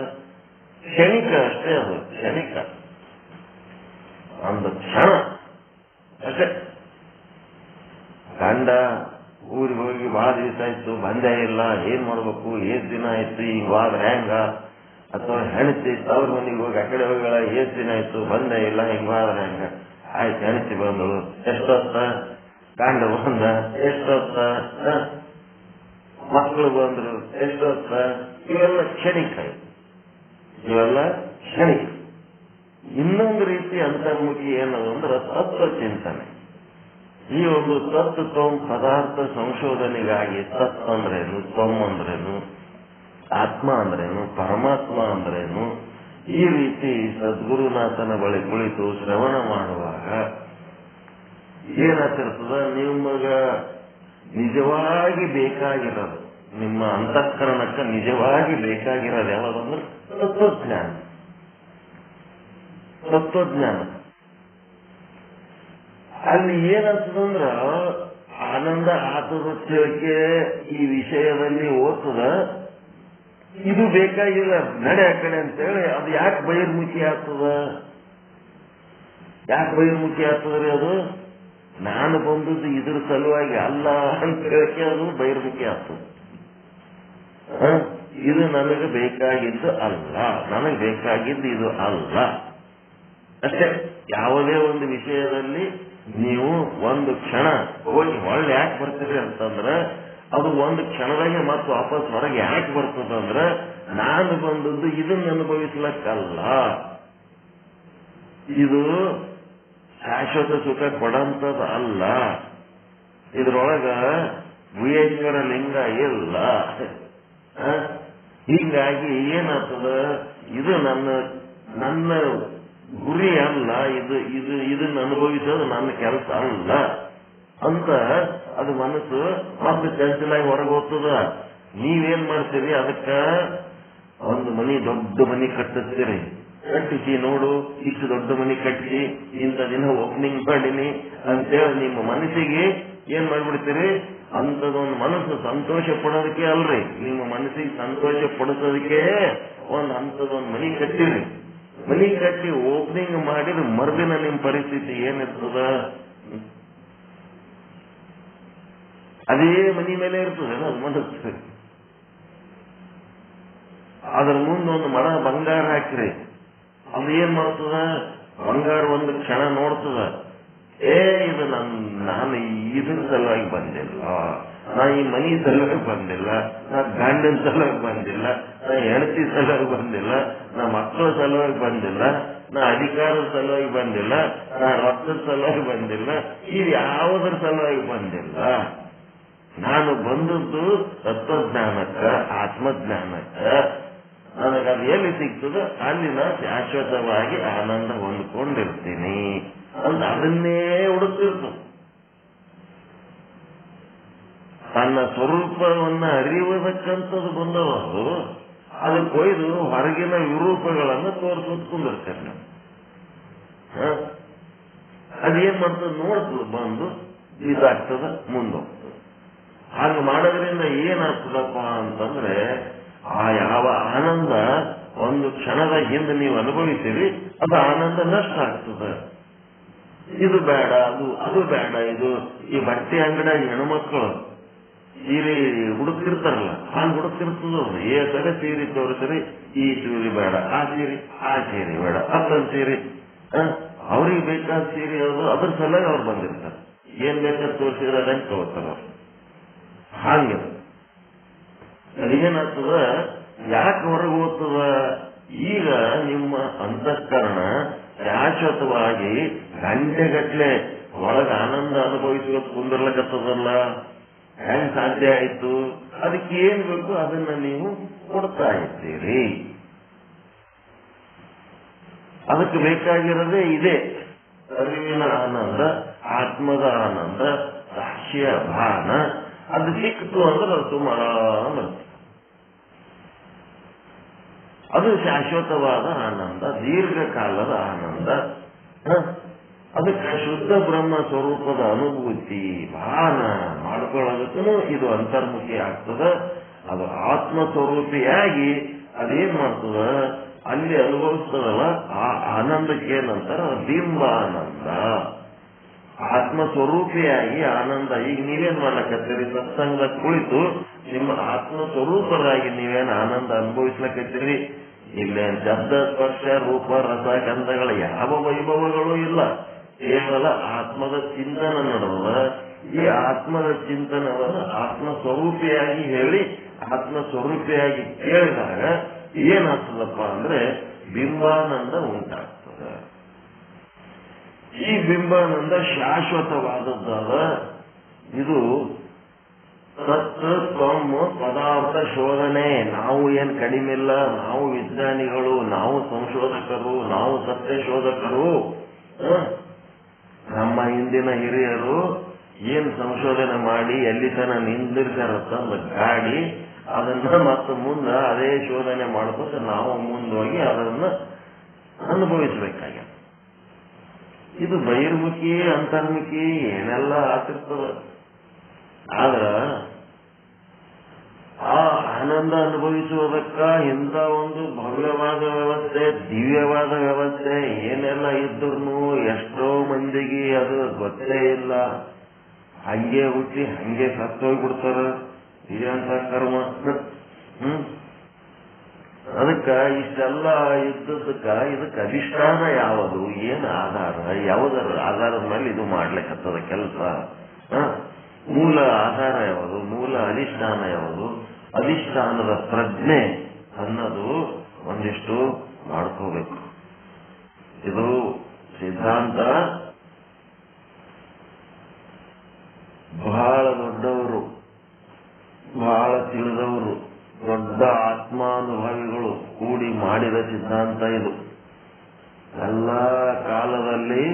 ಕ್ಷಣಿಕ ಅಷ್ಟೇ, ಅದು ಕ್ಷಣಿಕ, ಒಂದು ಕ್ಷಣ ಅಷ್ಟೇ. ಗಂಡ ಊರಿಗೆ ಹೋಗಿ ಬಹಳ ದಿವಸ ಆಯ್ತು ಬಂದೇ ಇಲ್ಲ, ಏನ್ ಮಾಡ್ಬೇಕು, ಏಸ್ ದಿನ ಆಯ್ತು ಹಿಂಗಾದ್ರೆ ಹೆಂಗ? ಅಥವಾ ಹೆಣತಿ ತವ್ರ ಮನೆಗೆ ಹೋಗಿ ಆ ಕಡೆ ಹೋಗಿಗಳ, ಏಸ್ ದಿನ ಆಯ್ತು ಬಂದೇ ಇಲ್ಲ, ಹಿಂಗಾದ್ರೆ ಹೆಂಗ? ಆಯ್ತು ಹೆಣತಿ ಬಂದಳು, ಎಷ್ಟೊತ್ತ? ಗಂಡ ಬಂದ, ಎಷ್ಟೊತ್ತ? ಮಕ್ಕಳು ಬಂದ್ರು, ಎಷ್ಟೊತ್ತ? ಇವೆಲ್ಲ ಕ್ಷಣಿಕ, ಇವೆಲ್ಲ ಕ್ಷಣಿಕ. ಇನ್ನೊಂದು ರೀತಿ ಅಂತರ್ಮುಖಿ ಏನದು ಅಂದ್ರೆ ತತ್ವ ಚಿಂತನೆ. ಈ ಒಂದು ತತ್ ತ್ವಂ ಪದಾರ್ಥ ಸಂಶೋಧನೆಗಾಗಿ ತತ್ ಅಂದ್ರೇನು, ತ್ವಂ ಅಂದ್ರೇನು, ಆತ್ಮ ಅಂದ್ರೇನು, ಪರಮಾತ್ಮ ಅಂದ್ರೇನು, ಈ ರೀತಿ ಸದ್ಗುರುನಾಥನ ಬಳಿ ಕುಳಿತು ಶ್ರವಣ ಮಾಡುವಾಗ ಏನಾಗ್ತಿರ್ತದ, ನಿಮಗ ನಿಜವಾಗಿ ಬೇಕಾಗಿರೋದು, ನಿಮ್ಮ ಅಂತಃಕರಣಕ್ಕೆ ನಿಜವಾಗಿ ಬೇಕಾಗಿರೋದು ಯಾವ್ದಂದ್ರೆ ತತ್ವಜ್ಞಾನ. ತತ್ವಜ್ಞಾನ ಅಲ್ಲಿ ಏನಾಗ್ತದಂದ್ರ ಆನಂದ ಆತದ ತಿಳಕೆ ಈ ವಿಷಯದಲ್ಲಿ ಓದ್ತದ, ಇದು ಬೇಕಾಗಿಲ್ಲ ನಡೆ ಆ ಕಡೆ ಅಂತೇಳಿ ಅದು ಯಾಕೆ ಬಹಿರ್ಮುಖಿ ಆಗ್ತದ? ಯಾಕೆ ಬಹಿರ್ಮುಖಿ ಆಗ್ತದ್ರಿ? ಅದು ನಾನು ಬಂದದ್ದು ಇದ್ರ ಸಲುವಾಗಿ ಅಲ್ಲ ಅಂತ ಹೇಳಕ್ಕೆ ಅದು ಬಹಿರ್ಮುಖಿ ಆಗ್ತದೆ. ಇದು ನನಗೆ ಬೇಕಾಗಿದ್ದು ಅಲ್ಲ, ನನಗೆ ಬೇಕಾಗಿದ್ದು ಇದು ಅಲ್ಲ ಅಷ್ಟೇ. ಯಾವುದೇ ಒಂದು ವಿಷಯದಲ್ಲಿ ನೀವು ಒಂದು ಕ್ಷಣ ಹೋಗಿ ಒಳ್ಳೆ ಯಾಕೆ ಬರ್ತೀರಿ ಅಂತಂದ್ರೆ ಅದು ಒಂದು ಕ್ಷಣದಾಗೆ ಮತ್ತು ವಾಪಸ್ ಹೊರಗೆ ಯಾಕೆ ಬರ್ತದಂದ್ರೆ ನಾನು ಬಂದದ್ದು ಇದನ್ನ ಅನುಭವಿಸ್ಲಕ್ಕಲ್ಲ, ಇದು ಶಾಶ್ವತ ಸುಖ ಕೊಡಂತದ ಅಲ್ಲ, ಇದ್ರೊಳಗ ವಿಯೇಶ್ವರ ಲಿಂಗ ಇಲ್ಲ. ಹೀಗಾಗಿ ಏನಾಗ್ತದ, ಇದು ನನ್ನ ಗುರಿ ಅಲ್ಲ, ಇದನ್ನ ಅನುಭವಿಸೋದು ನನ್ನ ಕೆಲಸ ಅಲ್ಲ ಅಂತ ಅದು ಮನಸ್ಸು ಮತ್ತೆ ಚಂಚಲಾಗಿ ಹೊರಗೆ ಹೋಗ್ತದ. ನೀವೇನ್ ಮಾಡ್ತೀರಿ, ಅದಕ್ಕ ಒಂದು ದೊಡ್ಡ ಮನಿ ಕಟ್ಟಿಸ್ತೀರಿ, ಕಟ್ಟಿಸಿ ನೋಡು ಇಷ್ಟು ದೊಡ್ಡ ಮನಿ ಕಟ್ಟಿಸಿ ಇಂಥ ದಿನ ಓಪನಿಂಗ್ ಮಾಡೀನಿ ಅಂತೇಳಿ ನಿಮ್ಮ ಮನಸ್ಸಿಗೆ ಏನ್ ಮಾಡ್ಬಿಡ್ತೀರಿ, ಅಂತದೊಂದು ಮನಸ್ಸು ಸಂತೋಷ ಪಡೋದಕ್ಕೆ ಅಲ್ರಿ, ನಿಮ್ಮ ಮನಸ್ಸಿಗೆ ಸಂತೋಷ ಪಡಿಸೋದಕ್ಕೆ ಅಂತದೊಂದು ಮನಿ ಕಟ್ಟಿರಿ. ಮನಿ ಕಟ್ಟಿ ಓಪನಿಂಗ್ ಮಾಡಿದ್ರೆ ಮರುದಿನ ನಿಮ್ ಪರಿಸ್ಥಿತಿ ಏನಿರ್ತದ, ಅದೇ ಮನಿ ಮೇಲೆ ಇರ್ತದೆ ಮನಸ್ಸು. ಅದ್ರ ಮುಂದೊಂದು ಮರ ಬಂಗಾರ ಹಾಕ್ರಿ, ಅದು ಏನ್ ಮಾಡ್ತದ, ಬಂಗಾರ ಒಂದು ಕ್ಷಣ ನೋಡ್ತದ, ಇದು ನಾನು ಇದ್ರ ಸಲುವಾಗಿ ಬಂದಿಲ್ಲ, ನಾ ಈ ಮನಿ ಸಲುವಾಗಿ ಬಂದಿಲ್ಲ, ನಾ ಗಂಡನ ಸಲುವಾಗಿ ಬಂದಿಲ್ಲ, ನಾ ಹೆಂಡತಿ ಸಲುವಾಗಿ ಬಂದಿಲ್ಲ, ನಾ ಮಕ್ಕಳ ಸಲುವಾಗಿ ಬಂದಿಲ್ಲ, ನಾ ಅಧಿಕಾರದ ಸಲುವಾಗಿ ಬಂದಿಲ್ಲ, ನಾ ರಕ್ತದ ಸಲುವಾಗಿ ಬಂದಿಲ್ಲ, ಇದು ಯಾವುದರ ಸಲುವಾಗಿ ಬಂದಿಲ್ಲ. ನಾನು ಬಂದದ್ದು ತತ್ವಜ್ಞಾನಕ್ಕ, ಆತ್ಮಜ್ಞಾನಕ್ಕ. ನನಗದು ಎಲ್ಲಿ ಸಿಗ್ತದೋ ಅಲ್ಲಿ ನಾ ಶಾಶ್ವತವಾಗಿ ಆನಂದ ಹೊಂದ್ಕೊಂಡಿರ್ತೀನಿ ಅಂತ ಅದನ್ನೇ ಹುಡುಕ್ತಿರ್ತು. ತನ್ನ ಸ್ವರೂಪವನ್ನ ಅರಿಯುವುದಕ್ಕಂಥದ್ದು ಬಂದವರು ಅದಕ್ಕೆ ಕೊಯ್ದು ಹೊರಗಿನ ವಿರೂಪಗಳನ್ನು ತೋರಿಸ್ಕೊಂಡಿರ್ತಾರೆ. ನಾವು ಅದೇನ್ ಮಾಡ್ತದೆ, ನೋಡ್ತದೆ, ಬಂದು ಇದಾಗ್ತದ, ಮುಂದೋಗ್ತದೆ. ಹಾಗೆ ಮಾಡೋದ್ರಿಂದ ಏನಾಗ್ತದಪ್ಪ ಅಂತಂದ್ರೆ ಆ ಯಾವ ಆನಂದ ಒಂದು ಕ್ಷಣದ ಹಿಂದೆ ನೀವು ಅನುಭವಿಸಿರಿ ಅದು ಆನಂದ ನಷ್ಟ ಆಗ್ತದೆ. ಇದು ಬೇಡ, ಅದು ಬೇಡ. ಇದು ಈ ಬಟ್ಟೆ ಅಂಗಡಿಯಾಗಿ ಹೆಣ್ಮಕ್ಳು ಸೀರೆ ಹುಡುಕ್ತಿರ್ತಾರಲ್ಲ, ಹಾಗೆ ಹುಡುಕ್ತಿರ್ತದ. ಏಕಡೆ ಸೀರೆ ತೋರಿಸ್ರಿ, ಈ ಸೀರೆ ಬೇಡ, ಆ ಸೀರೆ ಬೇಡ, ಅಲ್ಲೊಂದು ಸೀರೆ, ಅವ್ರಿಗೆ ಬೇಕಾದ ಸೀರೆ ಅದು ಅದ್ರ ಸಲುವಾಗಿ ಅವ್ರು ಬಂದಿರ್ತಾರೆ. ಏನ್ ಬೇಕಾದ ತೋರಿಸಿದ್ರೆ ಅದಕ್ಕೆ ತಗೋತಾರ ಅವ್ರು. ಹಾಗೆ ಅದೇನಾಗ್ತದ, ಯಾಕೆ ಹೊರಗೆ ಹೋಗ್ತದ, ಈಗ ನಿಮ್ಮ ಅಂತಃಕರಣ ಶಾಶ್ವತವಾಗಿ ಗಂಟೆಗಟ್ಲೆ ಒಳಗ ಆನಂದ ಅನುಭವಿಸ್ಬೇಕು ಕುಂದಿರ್ಲಕತ್ತದಲ್ಲ, ಹೆಂಗ್ ಸಾಧ್ಯ ಆಯ್ತು? ಅದಕ್ಕೆ ಏನ್ ಬೇಕು ಅದನ್ನ ನೀವು ಕೊಡ್ತಾ ಇದ್ದೀರಿ. ಅದಕ್ಕೆ ಬೇಕಾಗಿರೋದೇ ಇದೆ, ಅರಿವಿನ ಆನಂದ, ಆತ್ಮದ ಆನಂದ, ಸಾಕ್ಷ್ಯ ಭಾನ. ಅದು ಸಿಕ್ತು ಅಂದ್ರೆ ಅದು ಸುಮಾರ ಅದು ಶಾಶ್ವತವಾದ ಆನಂದ, ದೀರ್ಘಕಾಲದ ಆನಂದ. ಅದಕ್ಕೆ ಶುದ್ಧ ಬ್ರಹ್ಮ ಸ್ವರೂಪದ ಅನುಭೂತಿ ಭಾನ ಮಾಡ್ಕೊಳ್ಳೋದಕ್ಕೂ ಇದು ಅಂತರ್ಮುಖಿ ಆಗ್ತದ. ಅದು ಆತ್ಮ ಸ್ವರೂಪಿಯಾಗಿ ಅದೇನ್ ಮಾಡ್ತದ, ಅಲ್ಲಿ ಅನುಭವಿಸ್ತದಲ್ಲ ಆ ಆನಂದಕ್ಕೆ ಏನಂತಾರ ಬಿಂಬ ಆನಂದ. ಆತ್ಮ ಸ್ವರೂಪಿಯಾಗಿ ಆನಂದ. ಈಗ ನೀವೇನ್ ಮಾಡ್ಲಕತ್ತೀರಿ, ಸತ್ಸಂಗದ ಕುಳಿತು ನಿಮ್ಮ ಆತ್ಮ ಸ್ವರೂಪರಾಗಿ ನೀವೇನು ಆನಂದ ಅನುಭವಿಸ್ಲಕತ್ತೀರಿ. ಇಲ್ಲೇನ್ ಶಬ್ದ ಸ್ಪರ್ಶ ರೂಪ ರಸ ಗಂಧಗಳ ಯಾವ ವೈಭವಗಳು ಇಲ್ಲ, ಕೇವಲ ಆತ್ಮದ ಚಿಂತನ ನಡೆದ. ಈ ಆತ್ಮದ ಚಿಂತನವನ್ನು ಆತ್ಮ ಸ್ವರೂಪಿಯಾಗಿ ಹೇಳಿ ಆತ್ಮ ಸ್ವರೂಪಿಯಾಗಿ ಕೇಳಿದಾಗ ಏನಾಗ್ತದಪ್ಪ ಅಂದ್ರೆ ಬಿಂಬಾನಂದ ಉಂಟಾಗ್ತದೆ. ಈ ಬಿಂಬಾನಂದ ಶಾಶ್ವತವಾದದ್ದಾದ. ಇದು ತತ್ ತ್ವಂ ಪದಾರ್ಥ ಶೋಧನೆ. ನಾವು ಏನ್ ಕಡಿಮೆ ಇಲ್ಲ, ನಾವು ವಿಜ್ಞಾನಿಗಳು, ನಾವು ಸಂಶೋಧಕರು, ನಾವು ಸತ್ಯ ಶೋಧಕರು. ನಮ್ಮ ಹಿಂದಿನ ಹಿರಿಯರು ಏನ್ ಸಂಶೋಧನೆ ಮಾಡಿ ಎಲ್ಲಿ ತನ ನಿಂದಿರ್ತಾರತ್ತಂದ ಗಾಡಿ, ಅದನ್ನ ಮತ್ತೆ ಮುಂದೆ ಅದೇ ಶೋಧನೆ ಮಾಡ್ಕೊಂಡು ನಾವು ಮುಂದೋಗಿ ಅದನ್ನ ಅನುಭವಿಸ್ಬೇಕಾಗ್ಯ. ಇದು ಬಹಿರ್ಮುಖಿ ಅಂತರ್ಮುಖಿ ಏನೆಲ್ಲ ಆಗ್ತಿರ್ತದ. ಆದ್ರ ಆ ಆನಂದ ಅನುಭವಿಸುವುದಕ್ಕ ಇಂಥ ಒಂದು ಭವ್ಯವಾದ ವ್ಯವಸ್ಥೆ, ದಿವ್ಯವಾದ ವ್ಯವಸ್ಥೆ ಏನೆಲ್ಲ ಇದ್ರು ಎಷ್ಟೋ ಮಂದಿಗೆ ಅದು ಗೊತ್ತೇ ಇಲ್ಲ. ಹಂಗೆ ಹುಟ್ಟಿ ಹಂಗೆ ಸತ್ತೋಗ್ಬಿಡ್ತಾರ. ಇದಂತ ಕರ್ಮ. ಅದಕ್ಕ ಇಷ್ಟೆಲ್ಲ ಇದ್ದದಕ್ಕ ಇದಕ್ಕೆ ಅಧಿಷ್ಠಾನ ಯಾವುದು, ಏನು ಆಧಾರ, ಯಾವುದರ ಆಧಾರದ ಮೇಲೆ ಇದು ಮಾಡ್ಲಿಕ್ಕತ್ತದ ಕೆಲಸ. ಮೂಲ ಆಧಾರ ಯಾವುದು, ಮೂಲ ಅಧಿಷ್ಠಾನ ಯಾವುದು, ಅಧಿಷ್ಠಾನದ ಪ್ರಜ್ಞೆ ಅನ್ನೋದು ಒಂದಿಷ್ಟು ಮಾಡ್ಕೋಬೇಕು. ಇದು ಸಿದ್ಧಾಂತ ಬಹಳ ದೊಡ್ಡವರು, ಬಹಳ ತಿಳಿದವರು, ದೊಡ್ಡ ಆತ್ಮಾನುಭವಿಗಳು ಕೂಡಿ ಮಾಡಿದ ಸಿದ್ಧಾಂತ ಇದು. ಎಲ್ಲ ಕಾಲದಲ್ಲಿ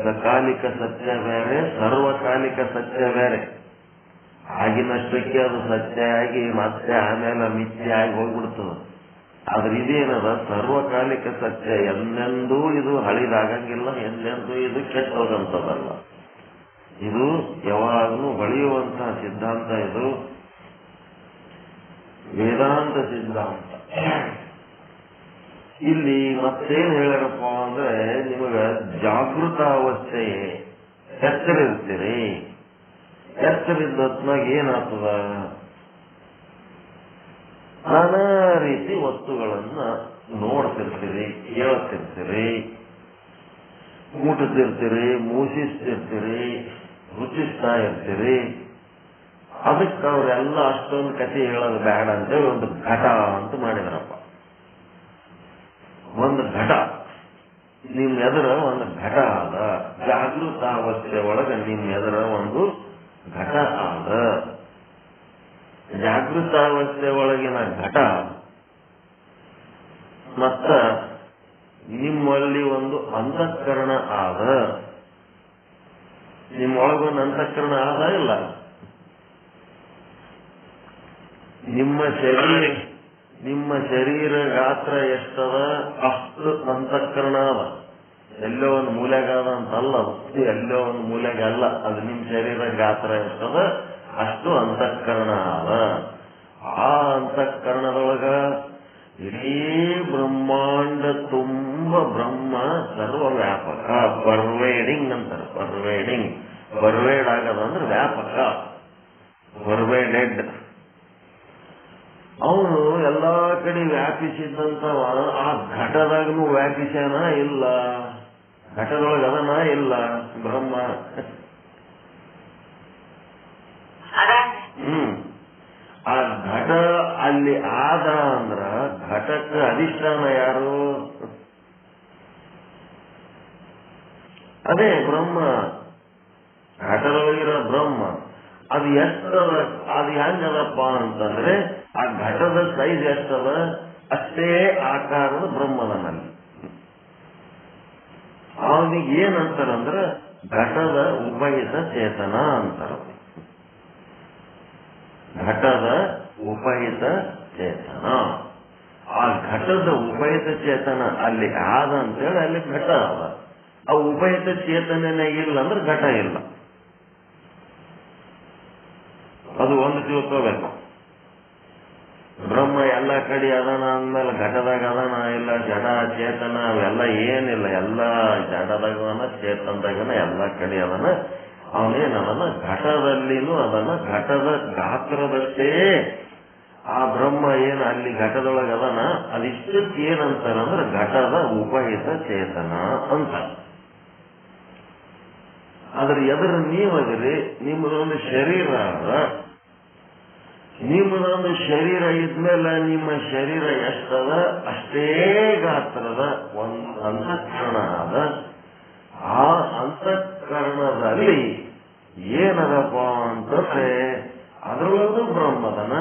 ಸಕಾಲಿಕ ಸತ್ಯ ಬೇರೆ, ಸರ್ವಕಾಲಿಕ ಸತ್ಯ ಬೇರೆ. ಆಗಿನಷ್ಟಕ್ಕೆ ಅದು ಸತ್ಯ ಆಗಿ ಮತ್ತೆ ಆಮೇಲೆ ಮಿಥ್ಯೆ ಆಗಿ ಹೋಗ್ಬಿಡ್ತದೆ. ಆದ್ರೆ ಇದೇನದ ಸರ್ವಕಾಲಿಕ ಸತ್ಯ. ಎಂದೆಂದೂ ಇದು ಹಳಿದಾಗಂಗಿಲ್ಲ, ಎಂದೆಂದೂ ಇದು ಕೆಟ್ಟೋಗಂತದಲ್ಲ. ಇದು ಯಾವಾಗಲೂ ಬೆಳೆಯುವಂತಹ ಸಿದ್ಧಾಂತ. ಇದು ವೇದಾಂತ ಸಿದ್ಧಾಂತ. ಇಲ್ಲಿ ಮತ್ತೇನ್ ಹೇಳ್ಯಾರಪ್ಪ ಅಂದ್ರೆ, ನಿಮಗ ಜಾಗೃತ ಅವಸ್ಥೆಯೇ ಎಚ್ಚರಿರ್ತೀರಿ. ಎಚ್ಚರಿದ್ದತ್ನಾಗ ಏನಾಗ್ತದ, ನಾನಾ ರೀತಿ ವಸ್ತುಗಳನ್ನ ನೋಡ್ತಿರ್ತೀರಿ, ಕೇಳ್ತಿರ್ತೀರಿ, ಮುಟ್ತಿರ್ತೀರಿ, ಮೂಸಿಸ್ತಿರ್ತೀರಿ, ರುಚಿಸ್ತಾ ಇರ್ತೀರಿ. ಅದಕ್ಕೆ ಅವರೆಲ್ಲ ಅಷ್ಟೊಂದು ಕಥೆ ಹೇಳೋದು ಬೇಡ ಅಂತೇಳಿ ಒಂದು ಘಟ ಅಂತ ಮಾಡಿದ್ರಪ್ಪ. ಒಂದು ಘಟ ನಿಮ್ ಎದುರ ಒಂದು ಘಟ ಆದ. ಜಾಗೃತ ಅವಸ್ಥೆ ಒಳಗೆ ನಿಮ್ ಎದುರ ಒಂದು ಘಟ ಆದ. ಜಾಗೃತ ಅವಸ್ಥೆ ಒಳಗಿನ ಘಟ ಮತ್ತ ನಿಮ್ಮಲ್ಲಿ ಒಂದು ಅಂತಃಕರಣ ಆದ. ನಿಮ್ಮೊಳಗೊಂದು ಅಂತಃಕರಣ ಆದ ಇಲ್ಲ? ನಿಮ್ಮ ಶರೀರ ಗಾತ್ರ ಎಷ್ಟದ ಅಷ್ಟು ಅಂತಃಕರಣ ಅದ. ಎಲ್ಲೋ ಒಂದು ಮೂಲೆಗಾದ ಅಂತಲ್ಲ, ಎಲ್ಲೋ ಒಂದು ಮೂಲೆಗಲ್ಲ. ಅದು ನಿಮ್ಮ ಶರೀರ ಗಾತ್ರ ಎಷ್ಟದ ಅಷ್ಟು ಅಂತಃಕರಣ ಅದ. ಆ ಅಂತಃಕರಣದೊಳಗ ಇಡೀ ಬ್ರಹ್ಮಾಂಡ ತುಂಬ ಬ್ರಹ್ಮ ಸರ್ವ ವ್ಯಾಪಕ. ಪರ್ವೇಡಿಂಗ್ ಅಂತಾರೆ. ಪರ್ವೇಡ್ ಆಗದಂದ್ರೆ ವ್ಯಾಪಕ, ಪರ್ವೇಡೆಡ್. ಅವನು ಎಲ್ಲಾ ಕಡೆ ವ್ಯಾಪಿಸಿದ್ದಂತವ ಆ ಘಟದಾಗನು ವ್ಯಾಪಿಸ್ಯಾನ ಇಲ್ಲ? ಘಟದೊಳಗೆ ಅದನ ಇಲ್ಲ ಬ್ರಹ್ಮ? ಆ ಘಟ ಅಲ್ಲಿ ಆದ ಅಂದ್ರ ಘಟಕ್ಕೆ ಅಧಿಷ್ಠಾನ ಯಾರು? ಅದೇ ಬ್ರಹ್ಮ. ಘಟದೊಳಗಿರೋ ಬ್ರಹ್ಮ. ಅದು ಎಷ್ಟದ, ಅದು ಹೆಂಗದಪ್ಪ ಅಂತಂದ್ರೆ ಆ ಘಟದ ಸೈಜ್ ಎಷ್ಟದ ಅಷ್ಟೇ ಆಕಾರದ ಬ್ರಹ್ಮನಲ್ಲಿ. ಅವನಿಗೆ ಏನಂತಾರಂದ್ರ ಘಟದ ಉಪಹಿತ ಚೇತನ ಅಂತಾರ. ಘಟದ ಉಪಹಿತ ಚೇತನ. ಆ ಘಟದ ಉಪಹಿತ ಚೇತನ ಅಲ್ಲಿ ಆದ ಅಂತೇಳಿ ಅಲ್ಲಿ ಘಟ ಅದ. ಆ ಉಪಹಿತ ಚೇತನನೇ ಇಲ್ಲ ಅಂದ್ರೆ ಘಟ ಇಲ್ಲ. ಅದು ಒಂದು ತಿಳ್ಕೋಬೇಕು. ಬ್ರಹ್ಮ ಎಲ್ಲ ಕಡೆ ಅದನ ಅಂದ್ಮೇಲೆ ಘಟದಾಗ ಅದನ ಇಲ್ಲ, ಜಡ ಚೇತನ ಅವೆಲ್ಲ ಏನಿಲ್ಲ. ಎಲ್ಲ ಜಡದಾಗನ ಚೇತನದಾಗನ ಎಲ್ಲ ಕಡೆ ಅದನ. ಅವನೇನದನ ಘಟದಲ್ಲಿನೂ ಅದನ್ನ ಘಟದ ಗಾತ್ರದಷ್ಟೇ ಆ ಬ್ರಹ್ಮ ಏನು ಅಲ್ಲಿ ಘಟದೊಳಗೆ ಅದನ ಅದಿಷ್ಟಕ್ಕೆ ಏನಂತಾರಂದ್ರೆ ಘಟದ ಉಪಹಿತ ಚೇತನ ಅಂತ. ಆದ್ರೆ ಎದುರು ನೀವದಿರಿ, ನಿಮ್ಮದೊಂದು ಶರೀರ ಅದ. ನಿಮ್ಮದೊಂದು ಶರೀರ ಇದ್ಮೇಲೆ ನಿಮ್ಮ ಶರೀರ ಎಷ್ಟದ ಅಷ್ಟೇ ಗಾತ್ರದ ಒಂದು ಅಂತಃಕರಣ ಅದ. ಆ ಅಂತಃಕರಣದಲ್ಲಿ ಏನದಪ್ಪ ಅಂತಂದ್ರೆ ಅದರೊಳಗೂ ಬ್ರಹ್ಮದನ,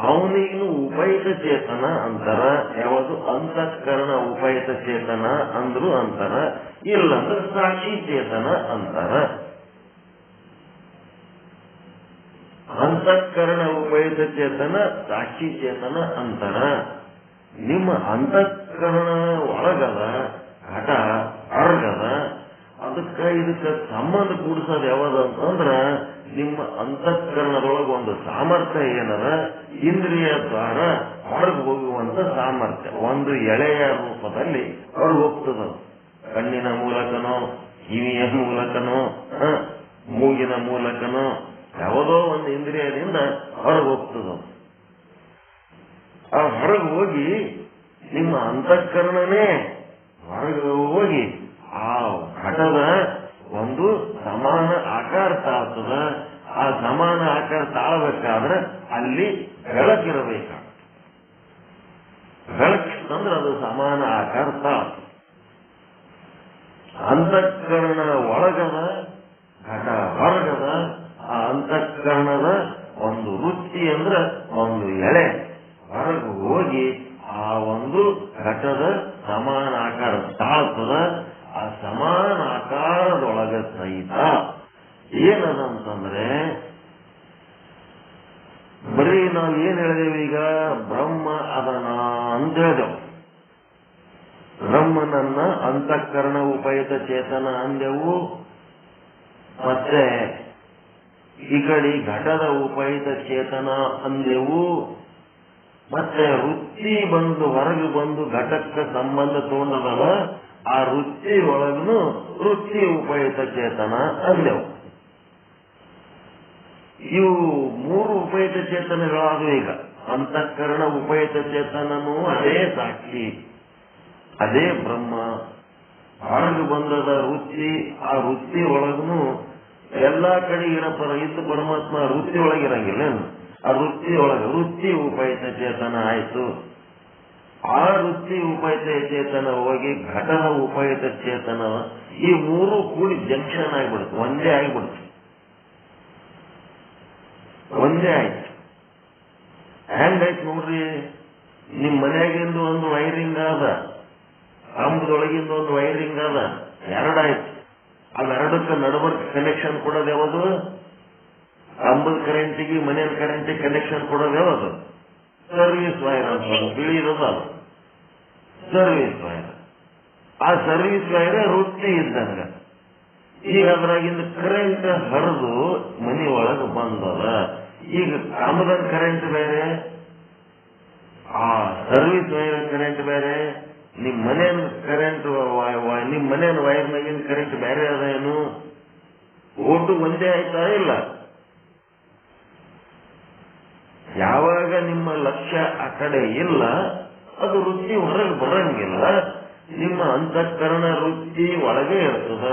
ಅವನಿಗೂ ಉಪಯುತ ಚೇತನ ಅಂತಾರ. ಯಾವುದು ಅಂತಃಕರಣ ಉಪಯುತ ಚೇತನ ಅಂದ್ರು ಅಂತಾರ, ಇಲ್ಲಂದ್ರೆ ಸಾಕ್ಷಿ ಚೇತನ ಅಂತಾರ. ಅಂತಃಕರಣ ಉಪಯುತ ಚೇತನ, ಸಾಕ್ಷಿ ಚೇತನ ಅಂತಾರ. ನಿಮ್ಮ ಅಂತಃಕರಣ ಒಳಗದ ಘಟ ಹೊರಗದ, ಇದಕ್ಕೆ ಸಂಬಂಧ ಕೂಡಿಸೋದು ಯಾವುದು ಅಂತಂದ್ರ ನಿಮ್ಮ ಅಂತಃಕರಣದೊಳಗೆ ಒಂದು ಸಾಮರ್ಥ್ಯ ಏನದ, ಇಂದ್ರಿಯ ದ್ವಾರ ಹೊರಗೆ ಹೋಗುವಂತ ಸಾಮರ್ಥ್ಯ ಒಂದು ಎಳೆಯ ರೂಪದಲ್ಲಿ ಹೊರಗೆ ಹೋಗ್ತದ. ಕಣ್ಣಿನ ಮೂಲಕನೋ, ಕಿವಿಯ ಮೂಲಕನೋ, ಮೂಗಿನ ಮೂಲಕನೋ ಯಾವುದೋ ಒಂದು ಇಂದ್ರಿಯದಿಂದ ಹೊರಗೆ ಹೋಗ್ತದ. ಆ ಹೊರಗೆ ಹೋಗಿ ನಿಮ್ಮ ಅಂತಃಕರಣನೇ ಹೊರಗೆ ಹೋಗಿ ಆ ಘಟದ ಒಂದು ಸಮಾನ ಆಕಾರ ತಾಳ್ತದ. ಆ ಸಮಾನ ಆಕಾರ ತಾಳ್ಬೇಕಾದ್ರೆ ಅಲ್ಲಿ ಬೆಳಕಿರಬೇಕಾಗ್ತದೆ. ಬೆಳಕಿತ್ತಂದ್ರೆ ಅದು ಸಮಾನ ಆಕಾರ ತಾಳ್ತದೆ. ಅಂತಃಕರಣ ಒಳಗದ ಘಟ ಹೊರಗದ. ಆ ಅಂತಃಕರಣದ ಒಂದು ವೃತ್ತಿ ಅಂದ್ರೆ ಒಂದು ಎಳೆ ಹೊರಗೆ ಹೋಗಿ ಆ ಒಂದು ಘಟದ ಸಮಾನ ಆಕಾರ ತಾಳ್ತದ. ಆ ಸಮಾನ ಆಕಾರದೊಳಗೆ ಸಹಿತ ಏನದಂತಂದ್ರೆ ಬರೀ ನಾವು ಏನ್ ಹೇಳಿದೇವಿ ಈಗ, ಬ್ರಹ್ಮ ಅದನ ಅಂತ ಹೇಳಿದೆವು. ಬ್ರಹ್ಮನನ್ನ ಅಂತಃಕರಣ ಉಪಯುತ ಚೇತನ ಅಂದೆವು. ಮತ್ತೆ ಈ ಕಡೆ ಘಟದ ಉಪಯುತ ಚೇತನ ಅಂದೆವು. ಮತ್ತೆ ವೃತ್ತಿ ಬಂದು ಹೊರಗೆ ಬಂದು ಘಟಕ್ಕೆ ಸಂಬಂಧ ತಗೊಂಡದಲ್ಲ, ಆ ವೃತ್ತಿ ಒಳಗೂ ವೃತ್ತಿ ಉಪಯುತ ಚೇತನ ಅಂದೆವು. ಇವು ಮೂರು ಉಪಯುತ ಚೇತನಗಳಾದವು. ಈಗ ಅಂತಃಕರಣ ಉಪಯುತ ಚೇತನನು ಅದೇ ಸಾಕ್ಷಿ, ಅದೇ ಬ್ರಹ್ಮ. ಹೊರಗೆ ಬಂದದ ವೃತ್ತಿ, ಆ ವೃತ್ತಿ ಒಳಗೂ ಎಲ್ಲಾ ಕಡೆ ಇದ್ದು ಪರಮಾತ್ಮ ವೃತ್ತಿ ಒಳಗಿರಂಗಿಲ್ಲ. ಆ ವೃತ್ತಿ ಒಳಗೆ ವೃತ್ತಿ ಉಪಯುತ ಚೇತನ ಆಯ್ತು. ಆ ವೃತ್ತಿ ಉಪಯುತ ಚೇತನ ಹೋಗಿ ಘಟದ ಉಪಯುತ ಚೇತನ, ಈ ಮೂರು ಕೂಡಿ ಜಂಕ್ಷನ್ ಆಗಿಬಿಡುತ್ತೆ, ಒಂದೇ ಆಗಿಬಿಡುತ್ತೆ. ಒಂದೇ ಆಯ್ತು. ಹೆಂಗಾಯ್ತು ನೋಡ್ರಿ, ನಿಮ್ ಮನೆಯಾಗಿಂದ ಒಂದು ವೈರಿಂಗ್ ಅದ, ಕಂಬದೊಳಗಿಂದ ಒಂದು ವೈರಿಂಗ್ ಅದ, ಎರಡಾಯ್ತು. ಅವೆರಡಕ್ಕೆ ನಡುವರ್ಕ್ ಕನೆಕ್ಷನ್ ಕೊಡೋದು ಯಾವುದು? ಕಂಬದ ಕರೆಂಟಿಗೆ ಮನೆಯ ಕರೆಂಟಿಗೆ ಕನೆಕ್ಷನ್ ಕೊಡೋದು ಯಾವುದು? ಸರ್ವಿಸ್ ವೈರ್ ಅಂತ ತಿಳಿಯೋದು, ಅದು ಸರ್ವಿಸ್ ವೈರ್. ಆ ಸರ್ವಿಸ್ ವೈರ್ ವೃತ್ತಿ ಇದ್ದಂಗ. ಈಗ ಅದ್ರಾಗಿಂದ ಕರೆಂಟ್ ಹರಿದು ಮನಿ ಒಳಗೆ ಬಂದದ. ಈಗ ಕಂಬದ ಕರೆಂಟ್ ಬೇರೆ, ಆ ಸರ್ವಿಸ್ ವೈರ್ ಕರೆಂಟ್ ಬೇರೆ, ನಿಮ್ ಮನೆಯ ಕರೆಂಟ್, ನಿಮ್ ಮನೆಯ ವೈರ್ನಾಗಿನ ಕರೆಂಟ್ ಬೇರೆ ಅದ ಏನು? ಒಟ್ಟು ಒಂದೇ ಆಯ್ತಾ ಇಲ್ಲ? ಯಾವಾಗ ನಿಮ್ಮ ಲಕ್ಷ್ಯ ಆ ಕಡೆ ಇಲ್ಲ, ಅದು ವೃತ್ತಿ ಹೊರಗೆ ಬರಂಗಿಲ್ಲ. ನಿಮ್ಮ ಅಂತಃಕರಣ ವೃತ್ತಿ ಒಳಗೆ ಇರ್ತದ.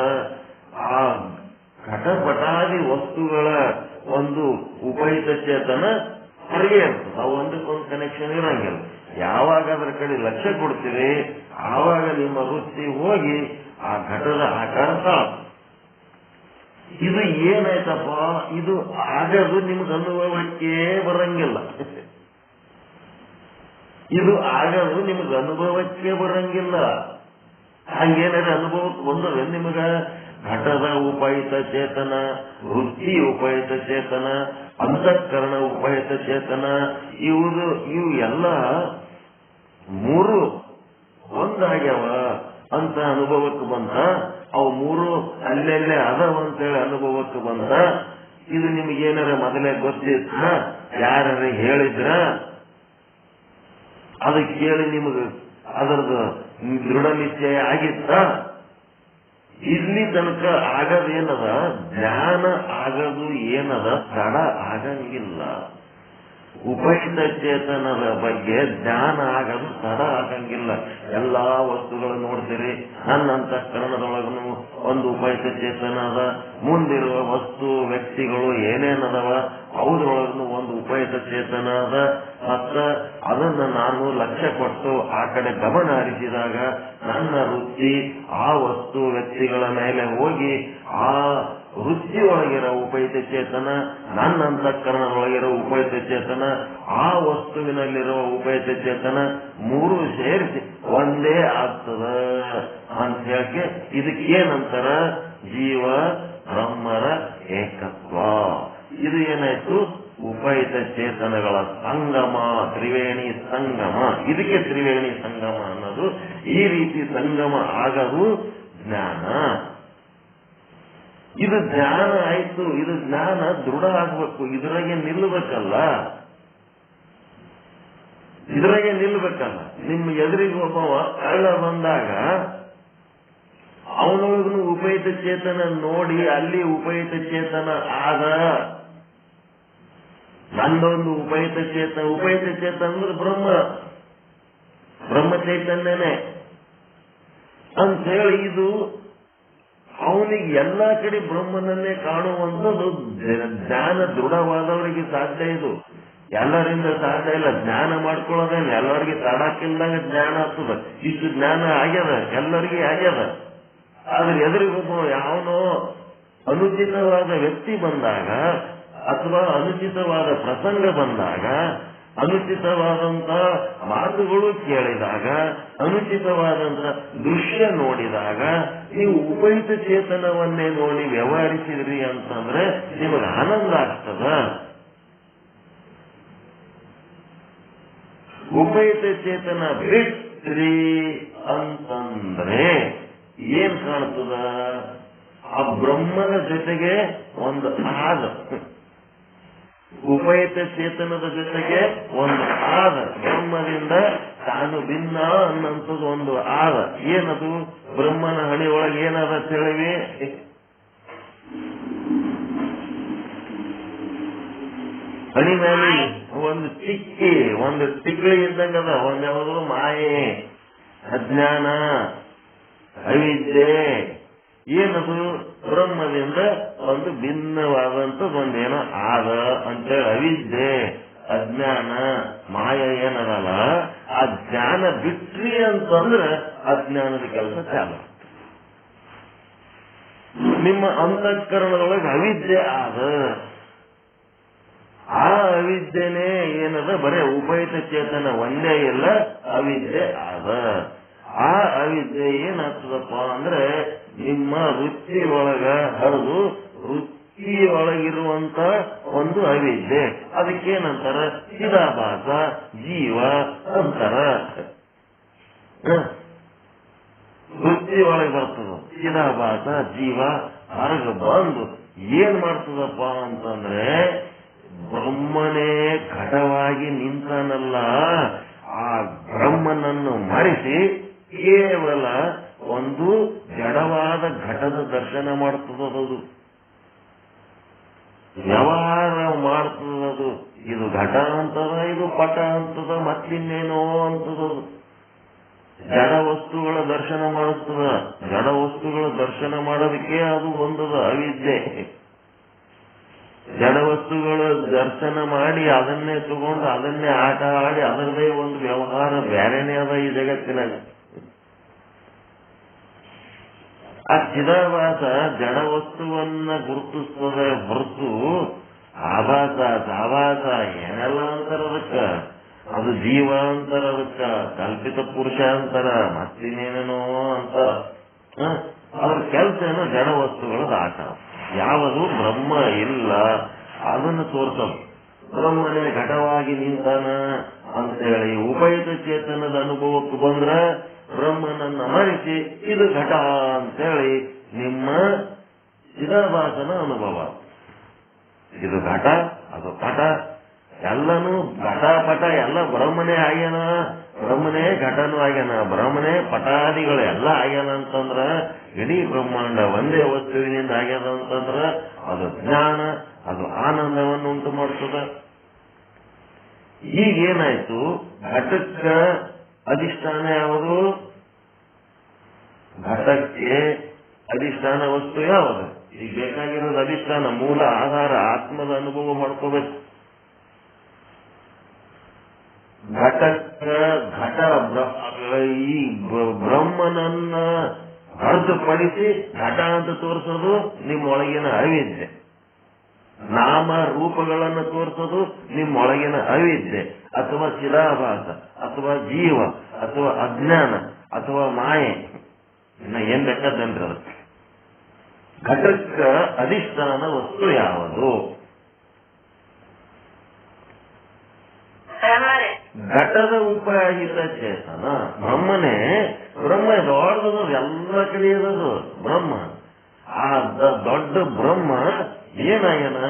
ಆ ಘಟಪಟಾದಿ ವಸ್ತುಗಳ ಒಂದು ಉಪಯುತ ಚೇತನ ಹೊರಗೆ ಇರ್ತದೆ. ಅವು ಒಂದಕ್ಕೊಂದು ಕನೆಕ್ಷನ್ ಇರಂಗಿಲ್ಲ. ಯಾವಾಗ ಅದರ ಕಡೆ ಲಕ್ಷ್ಯ ಕೊಡ್ತೀರಿ, ಆವಾಗ ನಿಮ್ಮ ವೃತ್ತಿ ಹೋಗಿ ಆ ಘಟದ ಆಕಾರ ತಾಳ್ತದೆ. ಇದು ಏನಾಯ್ತಪ್ಪ, ಇದು ಆಗದು ನಿಮ್ಗೆ ಅನುಭವಕ್ಕೆ ಬರಂಗಿಲ್ಲ. ಇದು ಆಗದು ನಿಮ್ಗೆ ಅನುಭವಕ್ಕೆ ಬರಂಗಿಲ್ಲ. ಹಂಗೇನಾದ್ರೆ ಅನುಭವಕ್ಕೆ ಬಂದ್ರೆ ನಿಮಗ ಘಟದ ಉಪಯುತ ಚೇತನ, ವೃತ್ತಿ ಉಪಯುತ ಚೇತನ, ಅಂತಃಕರಣ ಉಪಯುತ ಚೇತನ, ಇವು ಎಲ್ಲ ಮೂರು ಒಂದಾಗ್ಯಾವ ಅಂತ ಅನುಭವಕ್ಕೆ ಬಂತ. ಅವು ಮೂರು ಅಲ್ಲೆಲ್ಲೇ ಅದಾವ ಅಂತೇಳಿ ಅನುಭವಕ್ಕೆ ಬಂತ. ಇದು ನಿಮಗೇನಾರ ಮೊದಲೇ ಗೊತ್ತಿತ್ತ? ಯಾರ ಹೇಳಿದ್ರ? ಅದು ಕೇಳಿ ನಿಮಗೆ ಅದರದ್ದು ದೃಢ ನಿಶ್ಚಯ ಆಗಿತ್ತ? ಇಲ್ಲಿ ತನಕ ಆಗದೇನದ, ಜ್ಞಾನ ಆಗದು ಏನದ, ತಡ ಆಗಂಗಿಲ್ಲ. ಉಪಯುಕ್ತ ಚೇತನದ ಬಗ್ಗೆ ಜ್ಞಾನ ಆಗದು ತಡ ಆಗಂಗಿಲ್ಲ. ಎಲ್ಲಾ ವಸ್ತುಗಳು ನೋಡ್ತೀರಿ, ನನ್ನ ಅಂತಃಕರಣದೊಳಗನು ಒಂದು ಉಪಯುಕ್ತ ಚೇತನ ಅದ. ಮುಂದಿರುವ ವಸ್ತು ವ್ಯಕ್ತಿಗಳು ಏನೇನದವ ಅವುದ್ರೊಳಗೂ ಒಂದು ಉಪಯುಕ್ತ ಚೇತನ ಅದ. ಮತ್ತ ಅದನ್ನ ನಾನು ಲಕ್ಷ್ಯ ಕೊಟ್ಟು ಆ ಕಡೆ ಗಮನ ಹರಿಸಿದಾಗ ನನ್ನ ವೃತ್ತಿ ಆ ವಸ್ತು ವ್ಯಕ್ತಿಗಳ ಮೇಲೆ ಹೋಗಿ ಆ ವೃತ್ತಿ ಒಳಗಿರೋ ಉಪಯುಕ್ತ ಚೇತನ, ನನ್ನ ಅಂತಃಕರಣದೊಳಗಿರೋ ಉಪಯುಕ್ತ ಚೇತನ, ಆ ವಸ್ತುವಿನಲ್ಲಿರುವ ಉಪಯುಕ್ತ ಚೇತನ ಮೂರು ಸೇರಿಸಿ ಒಂದೇ ಆಗ್ತದ ಅಂತ ಹೇಳಕ್ಕೆ ಇದಕ್ಕೇನಂತಾರ? ಜೀವ ಬ್ರಹ್ಮರ ಏಕತ್ವ. ಇದು ಏನಾಯ್ತು? ಉಪಯುಕ್ತ ಚೇತನಗಳ ಸಂಗಮ, ತ್ರಿವೇಣಿ ಸಂಗಮ. ಇದಕ್ಕೆ ತ್ರಿವೇಣಿ ಸಂಗಮ ಅನ್ನೋದು. ಈ ರೀತಿ ಸಂಗಮ ಆಗದು ಜ್ಞಾನ. ಇದು ಜ್ಞಾನ ಆಯ್ತು. ಇದು ಜ್ಞಾನ ದೃಢ ಆಗ್ಬೇಕು. ಇದ್ರಾಗೆ ನಿಲ್ಲಬೇಕಲ್ಲ. ನಿಮ್ಮ ಎದುರಿಗೆ ಒಬ್ಬವ ಕಳ್ಳ ಬಂದಾಗ ಅವನೊಳಗೂ ಉಪಯುಕ್ತ ಚೇತನ ನೋಡಿ ಅಲ್ಲಿ ಉಪಯುಕ್ತ ಚೇತನ ಆದ. ನಂದೊಂದು ಉಪಯುಕ್ತ ಚೇತನ ಅಂದ್ರೆ ಬ್ರಹ್ಮ ಚೈತನ್ಯನೇ ಅಂತ ಹೇಳಿ ಇದು ಅವನಿಗೆ ಎಲ್ಲಾ ಕಡೆ ಬ್ರಹ್ಮನನ್ನೇ ಕಾಣುವಂಥದ್ದು ಜ್ಞಾನ ದೃಢವಾದವರಿಗೆ ಸಾಧ್ಯ. ಇದು ಎಲ್ಲರಿಂದ ಸಾಧ್ಯ ಇಲ್ಲ. ಜ್ಞಾನ ಮಾಡ್ಕೊಳ್ಳೋದೇನು ಎಲ್ಲರಿಗೆ ತಡಕ್ಕಿಲ್ದಾಗ ಜ್ಞಾನ ಆಗ್ತದ. ಇಷ್ಟು ಜ್ಞಾನ ಆಗ್ಯದ, ಎಲ್ಲರಿಗೆ ಆಗ್ಯದ. ಆದ್ರೆ ಎದುರಿಗೊಬ್ಬ ಯಾವನೋ ಅನುಚಿತವಾದ ವ್ಯಕ್ತಿ ಬಂದಾಗ ಅಥವಾ ಅನುಚಿತವಾದ ಪ್ರಸಂಗ ಬಂದಾಗ, ಅನುಚಿತವಾದಂತ ಮಾತುಗಳು ಕೇಳಿದಾಗ, ಅನುಚಿತವಾದಂತ ದೃಶ್ಯ ನೋಡಿದಾಗ ನೀವು ಉಪಯುಕ್ತ ಚೇತನವನ್ನೇ ನೋಡಿ ವ್ಯವಹರಿಸಿದ್ರಿ ಅಂತಂದ್ರೆ ನಿಮಗೆ ಆನಂದ ಆಗ್ತದ. ಉಪಯುಕ್ತ ಚೇತನ ಬಿಟ್ರಿ ಅಂತಂದ್ರೆ ಏನ್ ಕಾಣ್ತದ? ಆ ಬ್ರಹ್ಮನ ಜೊತೆಗೆ ಒಂದು ಆದ, ಉಪಯುಕ್ತ ಚೇತನದ ಜೊತೆಗೆ ಒಂದು ಆದ, ಬ್ರಹ್ಮದಿಂದ ತಾನು ಭಿನ್ನ ಅನ್ನಂಥದ್ದು ಒಂದು ಆದ. ಏನದು? ಬ್ರಹ್ಮನ ಹಣಿ ಒಳಗೆ ಏನದ ತಿಳಿವಿ? ಹಣಿ ಮೇಲೆ ಒಂದು ತಿಕ್ಕಳಿ ಇದ್ದಂಗದ. ಒಂದ್ಯಾವುದು ಮಾಯೆ, ಅಜ್ಞಾನ, ಅವಿದ್ಯೆ. ಏನದು? ಬ್ರಹ್ಮದಿಂದ ಒಂದು ಭಿನ್ನವಾದಂಥದ್ದು ಒಂದೇನೋ ಆದ ಅಂತೇಳಿ ಅವಿದ್ಯೆ, ಅಜ್ಞಾನ, ಮಾಯ ಏನದಲ್ಲ. ಆ ಜ್ಞಾನ ಬಿಟ್ರಿ ಅಂತಂದ್ರೆ ಅಜ್ಞಾನದ ಕೆಲಸ ಚಾಲು. ನಿಮ್ಮ ಅಂತಃಕರಣದೊಳಗೆ ಅವಿದ್ಯೆ ಆದ. ಆ ಅವಿದ್ಯೆನೇ ಏನದ? ಬರೇ ಉಪಯುಕ್ತ ಚೇತನ ಒಂದೇ ಇಲ್ಲ, ಅವಿದ್ಯೆ ಆದ. ಆ ಅವಿದ್ಯೆ ಏನಾಗ್ತದಪ್ಪ ಅಂದ್ರೆ ನಿಮ್ಮ ವೃತ್ತಿ ಒಳಗ ಹರಿದು ವೃತ್ತಿಯೊಳಗಿರುವಂತ ಒಂದು ಅವಿದ್ಯೆ. ಅದಕ್ಕೇನಂತಾರ? ಚಿದಾಭಾಸ, ಜೀವ ಅಂತಾರ. ವೃತ್ತಿ ಒಳಗೆ ಬರ್ತದ ಚಿದಾಭಾಸ, ಜೀವ ಹೊರಗೆ ಬಂದು ಏನ್ ಮಾಡ್ತದಪ್ಪ ಅಂತಂದ್ರೆ ಬ್ರಹ್ಮನೇ ಘಟವಾಗಿ ನಿಂತನಲ್ಲ, ಆ ಬ್ರಹ್ಮನನ್ನು ಮರೆಸಿ ಕೇವಲ ಒಂದು ಜಡವಾದ ಘಟದ ದರ್ಶನ ಮಾಡ್ತದದು, ವ್ಯವಹಾರ ಮಾಡ್ತದದು. ಇದು ಘಟ ಅಂತದ, ಇದು ಪಟ ಅಂತದ, ಮತ್ತಿನ್ನೇನೋ ಅಂತದದು. ಜಡ ವಸ್ತುಗಳ ದರ್ಶನ ಮಾಡಿಸ್ತದ. ಜಡ ವಸ್ತುಗಳ ದರ್ಶನ ಮಾಡೋದಕ್ಕೆ ಅದು ಒಂದದ ಅವಿದ್ಯೆ. ಜಡ ವಸ್ತುಗಳ ದರ್ಶನ ಮಾಡಿ ಅದನ್ನೇ ತಗೊಂಡು ಅದನ್ನೇ ಆಟ ಆಡಿ ಅದರದೇ ಒಂದು ವ್ಯವಹಾರ ಬೇರೆನೇ ಅದ ಈ ಜಗತ್ತಿನಾಗ. ಆ ಚಿದಾಭಾಸ ಜಡ ವಸ್ತುವನ್ನ ಗುರುತಿಸ್ತದೆ ಹೊರತು ಆಭಾಸ ಸಾಭಾಸ ಏನೆಲ್ಲ ಅಂತಾರ ಅದಕ್ಕ. ಅದು ಜೀವ ಅಂತಾರ, ಅದಕ್ಕ ಕಲ್ಪಿತ ಪುರುಷ ಅಂತಾರ, ಮತ್ತಿನೇನೇನೋ ಅಂತಾರ. ಅದ್ರ ಕೆಲಸ ಏನೋ ಜಡ ವಸ್ತುಗಳದ ಆಟ. ಯಾವುದು ಬ್ರಹ್ಮ ಇಲ್ಲ ಅದನ್ನು ತೋರ್ಸೋದು. ಬ್ರಹ್ಮನೇ ಘಟವಾಗಿ ನಿಂತಾನ ಅಂತೇಳಿ ಉಪಯುಕ್ತ ಚೇತನದ ಅನುಭವಕ್ಕೆ ಬಂದ್ರ ಬ್ರಹ್ಮನನ್ನ ಮರೆಸಿ ಇದು ಘಟ ಅಂತೇಳಿ ನಿಮ್ಮ ಚಿದಾಭಾಸನ ಅನುಭವ. ಇದು ಘಟ, ಅದು ಪಟ, ಎಲ್ಲನೂ ಘಟ ಪಟ ಎಲ್ಲ ಬ್ರಹ್ಮನೇ ಆಗ್ಯಾನ. ಬ್ರಹ್ಮನೇ ಘಟನೂ ಆಗ್ಯಾನ, ಬ್ರಹ್ಮನೇ ಪಟಾದಿಗಳು ಎಲ್ಲ ಆಗ್ಯಾನ ಅಂತಂದ್ರ ಇಡೀ ಬ್ರಹ್ಮಾಂಡ ಒಂದೇ ವಸ್ತುವಿನಿಂದ ಆಗ್ಯದ ಅಂತಂದ್ರ ಅದು ಜ್ಞಾನ, ಅದು ಆನಂದವನ್ನು ಉಂಟು ಮಾಡ್ತದ. ಈಗೇನಾಯ್ತು? ಘಟಕ್ಕ ಅಧಿಷ್ಠಾನ ಯಾವುದು? ಘಟಕ್ಕೆ ಅಧಿಷ್ಠಾನ ವಸ್ತು ಯಾವುದು? ಈಗ ಬೇಕಾಗಿರೋದು ಅಧಿಷ್ಠಾನ, ಮೂಲ ಆಧಾರ, ಆತ್ಮದ ಅನುಭವ ಮಾಡ್ಕೋಬೇಕು. ಘಟ ಈ ಬ್ರಹ್ಮನನ್ನ ಹೊರತುಪಡಿಸಿ ಘಟ ಅಂತ ತೋರಿಸೋದು ನಿಮ್ಮೊಳಗಿನ ಅವಿದ್ಯೆ. ನಾಮ ರೂಪಗಳನ್ನು ತೋರಿಸೋದು ನಿಮ್ಮೊಳಗಿನ ಅವಿದ್ಯೆ ಅಥವಾ ಚಿದಾಭಾಸ ಅಥವಾ ಜೀವ ಅಥವಾ ಅಜ್ಞಾನ ಅಥವಾ ಮಾಯೆ, ಇನ್ನ ಏನ್ ಬೇಕಾದಂದ್ರೆ ಅದಕ್ಕೆ. ಘಟಕ್ಕ ಅಧಿಷ್ಠಾನ ವಸ್ತು ಯಾವುದು? ಘಟದ ಉಪಾಹಿತ ಚೇತನ ಬ್ರಹ್ಮನೇ. ಬ್ರಹ್ಮ ದೊಡ್ಡದು, ಎಲ್ಲ ಕಡೆ ಇರೋದು ಬ್ರಹ್ಮ. ಆ ದೊಡ್ಡ ಬ್ರಹ್ಮ ಏನಾಯನ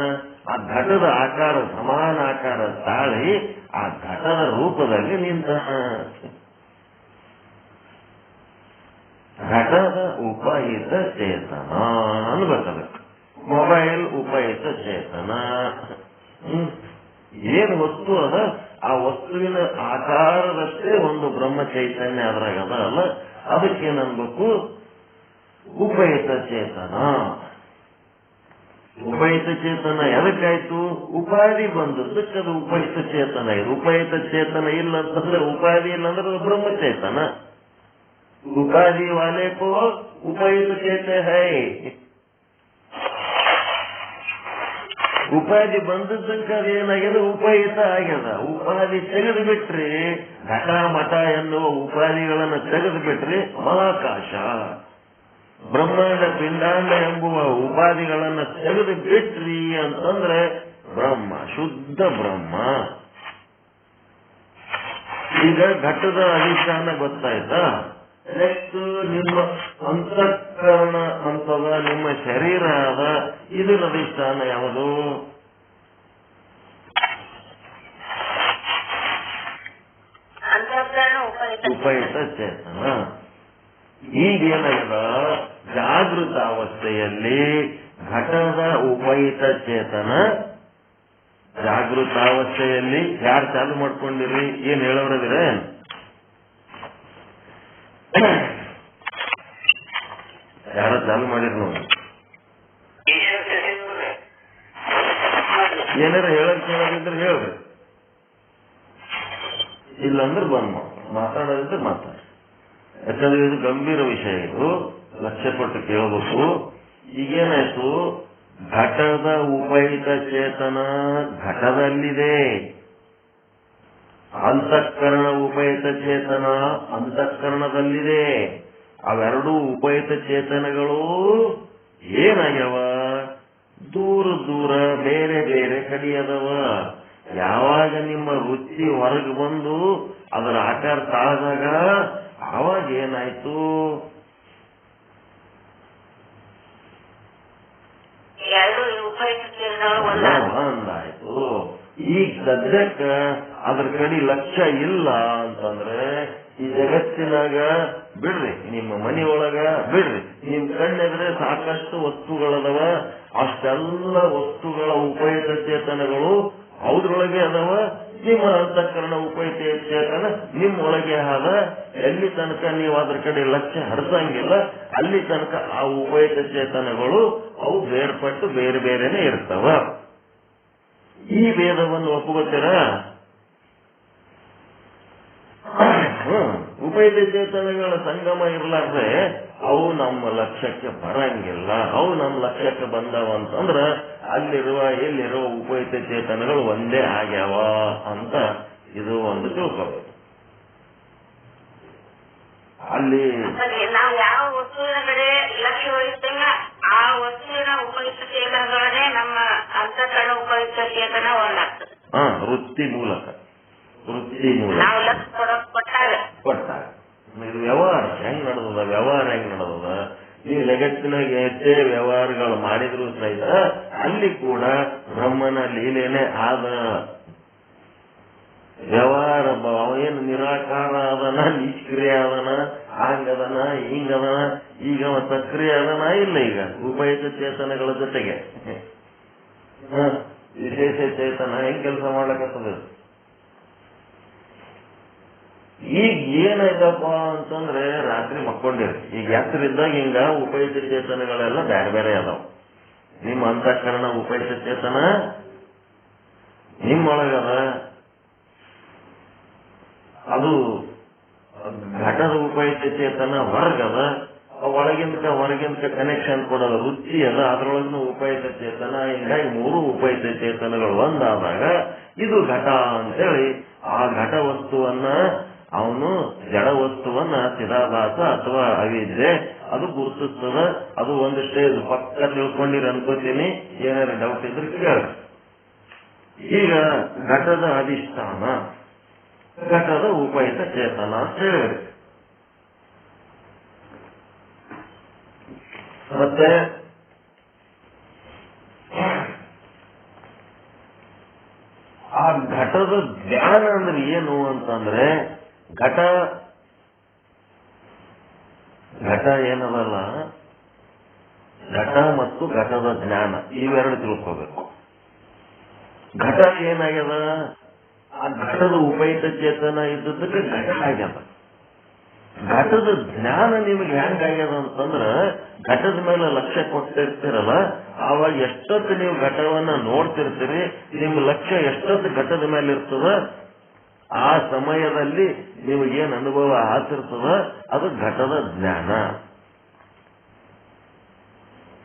ಆ ಘಟದ ಆಕಾರ, ಸಮಾನ ಆಕಾರ ತಾಳಿ ಆ ಘಟದ ರೂಪದಲ್ಲಿ ನಿಂತ. ಘಟದ ಉಪಹಿತ ಚೇತನ ಅನ್ಬೇಕದಕ್ಕೆ. ಮೊಬೈಲ್ ಉಪಹಿತ ಚೇತನ. ಏನು ವಸ್ತು ಅದ, ಆ ವಸ್ತುವಿನ ಆಕಾರದಷ್ಟೇ ಒಂದು ಬ್ರಹ್ಮ ಚೈತನ್ಯ ಅದ್ರಾಗ ಅದ ಅಲ್ಲ, ಅದಕ್ಕೇನನ್ಬೇಕು? ಉಪಹಿತ ಚೇತನ. ಉಪಹಿತ ಚೇತನ ಎದಕ್ಕಾಯ್ತು? ಉಪಾಧಿ ಬಂದದ್ದಕ್ಕೆ ಅದು ಉಪಹಿತ ಚೇತನ. ಇದು ಉಪಹಿತ ಚೇತನ ಇಲ್ಲ ಅಂತಂದ್ರೆ, ಉಪಾಧಿ ಇಲ್ಲ ಅಂದ್ರೆ ಅದು ಬ್ರಹ್ಮ ಚೇತನ. ಉಪಾಧಿ ವಾಲೆ ಕೋ ಉಪಹಿತ ಚೇತ ಹೈ. ಉಪಾಧಿ ಬಂದದ್ದಕ್ಕೆ ಅದೇನಾಗ್ಯದ? ಉಪಹಿತ ಆಗ್ಯದ. ಉಪಾಧಿ ತೆಗೆದು ಬಿಟ್ರಿ, ಘಟ ಮಠ ಎನ್ನುವ ಉಪಾಧಿಗಳನ್ನು ತೆಗೆದು ಬಿಟ್ರಿ, ಮಹಾಕಾಶ ಬ್ರಹ್ಮಾಂಡ ಪಿಂಡಾಂಡ ಎಂಬುವ ಉಪಾಧಿಗಳನ್ನು ತೆಗೆದು ಬಿಟ್ರಿ ಅಂತಂದ್ರೆ ಬ್ರಹ್ಮ, ಶುದ್ಧ ಬ್ರಹ್ಮ. ಈಗ ಘಟದ ಅಧಿಷ್ಠಾನ ಗೊತ್ತಾಯ್ತಾ? ನೆಕ್ಸ್ಟ್ ನಿಮ್ಮ ಅಂತಃಕರಣ ಅಂತದ, ನಿಮ್ಮ ಶರೀರ ಅದ, ಇದರ ಅಧಿಷ್ಠಾನ ಯಾವುದು? ಉಪಹಿತ ಚೇತನ. ಈಗೇನಾಗದ? ಜಾಗೃತ ಅವಸ್ಥೆಯಲ್ಲಿ ಘಟದ ಉಪಹಿತ ಚೇತನ. ಜಾಗೃತಾವಸ್ಥೆಯಲ್ಲಿ ಯಾರು ಚಾಲು ಮಾಡ್ಕೊಂಡಿರಿ? ಏನ್ ಹೇಳೋರದಿರ? ಯಾರ ಚಾಲು ಮಾಡಿರಿ ನೋಡಿ? ಏನಾರ ಹೇಳಕ್ ಕೇಳೋದಿದ್ರೆ ಹೇಳ್ರಿ, ಇಲ್ಲಂದ್ರೆ ಬಂದ್ ಮಾತಾಡೋದಿದ್ರೆ ಮಾತಾಡಿ. ಯಾಕಂದ್ರೆ ಇದು ಗಂಭೀರ ವಿಷಯ, ಇದು ಲಕ್ಷ್ಯ ಕೊಟ್ಟು ಕೇಳಬೇಕು. ಈಗೇನಾಯ್ತು? ಘಟದ ಉಪಹಿತ ಚೇತನ ಘಟದಲ್ಲಿದೆ, ಅಂತಃಕರಣ ಉಪಹಿತ ಚೇತನ ಅಂತಃಕರಣದಲ್ಲಿದೆ. ಅವೆರಡೂ ಉಪಹಿತ ಚೇತನಗಳು ಏನಾಗ್ಯವ? ದೂರ ದೂರ ಬೇರೆ ಬೇರೆ ಕಡೆಯದವ. ಯಾವಾಗ ನಿಮ್ಮ ವೃತ್ತಿ ಹೊರಗೆ ಬಂದು ಅದರ ಆಕಾರ ತಾಳದಾಗ ಆವಾಗ ಏನಾಯ್ತು? ಒಂದಾಯ್ತು. ಈಗ ಸದ್ಯಕ್ಕ ಅದ್ರ ಕಡೆ ಲಕ್ಷ್ಯ ಇಲ್ಲ ಅಂತಂದ್ರೆ ಈ ಜಗತ್ತಿನಾಗ ಬಿಡ್ರಿ, ನಿಮ್ಮ ಮನೆಯೊಳಗ ಬಿಡ್ರಿ, ನಿಮ್ ಕಣ್ಣೆದ್ರೆ ಸಾಕಷ್ಟು ವಸ್ತುಗಳದವ. ಅಷ್ಟೆಲ್ಲ ವಸ್ತುಗಳ ಉಪಯುಕ್ತ ಚೇತನಗಳು ಅವ್ರೊಳಗೆ ಅದಾವ. ನಿಮ್ಮ ಅಂತಃಕರಣ ಉಪಯುಕ್ತ ಚೇತನ ನಿಮ್ಮೊಳಗೆ ಆದ. ಎಲ್ಲಿ ತನಕ ನೀವು ಅದ್ರ ಕಡೆ ಲಕ್ಷ್ಯ ಹರಿಸಂಗಿಲ್ಲ ಅಲ್ಲಿ ತನಕ ಆ ಉಪಯುಕ್ತ ಚೇತನಗಳು ಅವು ಬೇರ್ಪಟ್ಟು ಬೇರೆ ಬೇರೆನೆ ಇರ್ತಾವ. ಈ ಭೇದವನ್ನು ಒಪ್ಪುತ್ತೀರಾ? ಉಪಯುಕ್ತ ಚೇತನಗಳ ಸಂಗಮ ಇರ್ಲಾರ್ದೆ ಅವು ನಮ್ಮ ಲಕ್ಷ್ಯಕ್ಕೆ ಬರಂಗಿಲ್ಲ. ಅವು ನಮ್ಮ ಲಕ್ಷ್ಯಕ್ಕೆ ಬಂದವ ಅಂತಂದ್ರ ಅಲ್ಲಿರುವ ಎಲ್ಲಿರುವ ಉಪಯುಕ್ತ ಚೇತನಗಳು ಒಂದೇ ಆಗ್ಯಾವ ಅಂತ ಇದು ಒಂದು ತಿಳ್ಕೋಬೇಕು. ಅಲ್ಲಿ ನಾವು ಯಾವ ವಸ್ತುವಿನ ಕಡೆ ಲಕ್ಷ್ಯ ವಹಿಸ್ತೇವ ಆ ವಸ್ತುವಿನ ಉಪಯುಕ್ತ ಚೇತನದೊಳಗೆ ನಮ್ಮ ಅಂತಃಕರಣ ಉಪಯುಕ್ತ ಚೇತನ ಒಂದಾಗ್ತದೆ. ವೃತ್ತಿ ಮೂಲಕ ನಾವು ಲಕ್ಷ್ಯ ಕೊಟ್ಟಾಗ ಇದು ವ್ಯವಹಾರ ಹೆಂಗ್ ನಡೆದದ? ವ್ಯವಹಾರ ಹೆಂಗ್ ನಡೆದದ? ನೀವು ಜಗತ್ತಿನಾಗ ಎಷ್ಟೇ ವ್ಯವಹಾರಗಳು ಮಾಡಿದ್ರು ಸಹಿತ ಅಲ್ಲಿ ಕೂಡ ಬ್ರಹ್ಮನ ಲೀಲೆನೆ ಆದ. ವ್ಯವಹಾರ ಏನು ನಿರಾಕಾರ ಅದನ, ನಿಷ್ಕ್ರಿಯ ಅದನ, ಹಂಗದನ ಹಿಂಗದನ, ಈಗ ಸಕ್ರಿಯ ಅದನ ಇಲ್ಲ. ಈಗ ಉಪಯುಕ್ತ ಚೇತನಗಳ ಜೊತೆಗೆ ವಿಶೇಷ ಚೇತನ ಹೆಂಗ್ ಕೆಲಸ ಮಾಡ್ಲಕ್ಕತ್ತದ? ಈಗ ಏನಾಯ್ತಪ್ಪ ಅಂತಂದ್ರೆ ರಾತ್ರಿ ಮಕ್ಕೊಂಡಿರಿ, ಈಗ ಎತ್ತರಿದ್ದಾಗ ಹಿಂಗ ಉಪಯುಕ್ತ ಚೇತನಗಳೆಲ್ಲ ಬೇರೆ ಬೇರೆ ಅದಾವ. ನಿಮ್ಮ ಅಂತಃಕರಣ ಉಪಯುಕ್ತ ಚೇತನ ನಿಮ್ಮೊಳಗದ. ಅದು ಘಟದ ಉಪಯುಕ್ತ ಚೇತನ ಹೊರಗದ. ಹೊರಗಿಂದ ಕನೆಕ್ಷನ್ ಕೊಡೋದು ರುಚಿ ಅದ, ಅದರೊಳಗಿನ ಉಪಯುಕ್ತ ಚೇತನ. ಹಿಂಗಾಗಿ 3 ಉಪಯುಕ್ತ ಚೇತನಗಳು ಒಂದಾದಾಗ ಇದು ಘಟ ಅಂತೇಳಿ ಆ ಘಟ ವಸ್ತುವನ್ನ ಅವನು ಜಡ ವಸ್ತುವನ್ನ ಚಿದಾಭಾಸ ಅಥವಾ ಅವಿದ್ಯೆ ಅದು ಗುರುತಿಸ್ತದ. ಅದು ಒಂದು ಸ್ಟೇಜ್ ಪಕ್ಕ ತಿಳ್ಕೊಂಡಿರ ಅನ್ಕೋತೀನಿ. ಏನಾರ ಡೌಟ್ ಇದ್ರೆ ಕೇಳ. ಈಗ ಘಟದ ಅಧಿಷ್ಠಾನ, ಘಟದ ಉಪಯುಕ್ತ ಚೇತನ ಅಂತ ಹೇಳಿ, ಮತ್ತೆ ಆ ಘಟದ ಜ್ಞಾನ ಅಂದ್ರೆ ಏನು ಅಂತಂದ್ರೆ, ಘಟ ಏನದಲ್ಲ, ಘಟ ಮತ್ತು ಘಟದ ಜ್ಞಾನ ಇವೆರಡು ತಿಳ್ಕೋಬೇಕು. ಘಟ ಏನಾಗ್ಯದ, ಆ ಘಟದ ಉಪಯುಕ್ತ ಚೇತನ ಇದ್ದದಕ್ಕೆ ಘಟ ಆಗ್ಯದ. ಘಟದ ಜ್ಞಾನ ನಿಮಗೆ ಹೆಂಗಾಗ್ಯದ ಅಂತಂದ್ರ, ಘಟದ ಮೇಲೆ ಲಕ್ಷ್ಯ ಕೊಟ್ಟಿರ್ತೀರಲ್ಲ, ಆವಾಗ ಎಷ್ಟೊತ್ತು ನೀವು ಘಟವನ್ನ ನೋಡ್ತಿರ್ತೀರಿ, ನಿಮ್ಮ ಲಕ್ಷ್ಯ ಎಷ್ಟೊತ್ತು ಘಟದ ಮೇಲೆ ಇರ್ತದ, ಆ ಸಮಯದಲ್ಲಿ ನಿಮಗೇನ್ ಅನುಭವ ಆಗ್ತಿರ್ತದ ಅದು ಘಟದ ಜ್ಞಾನ.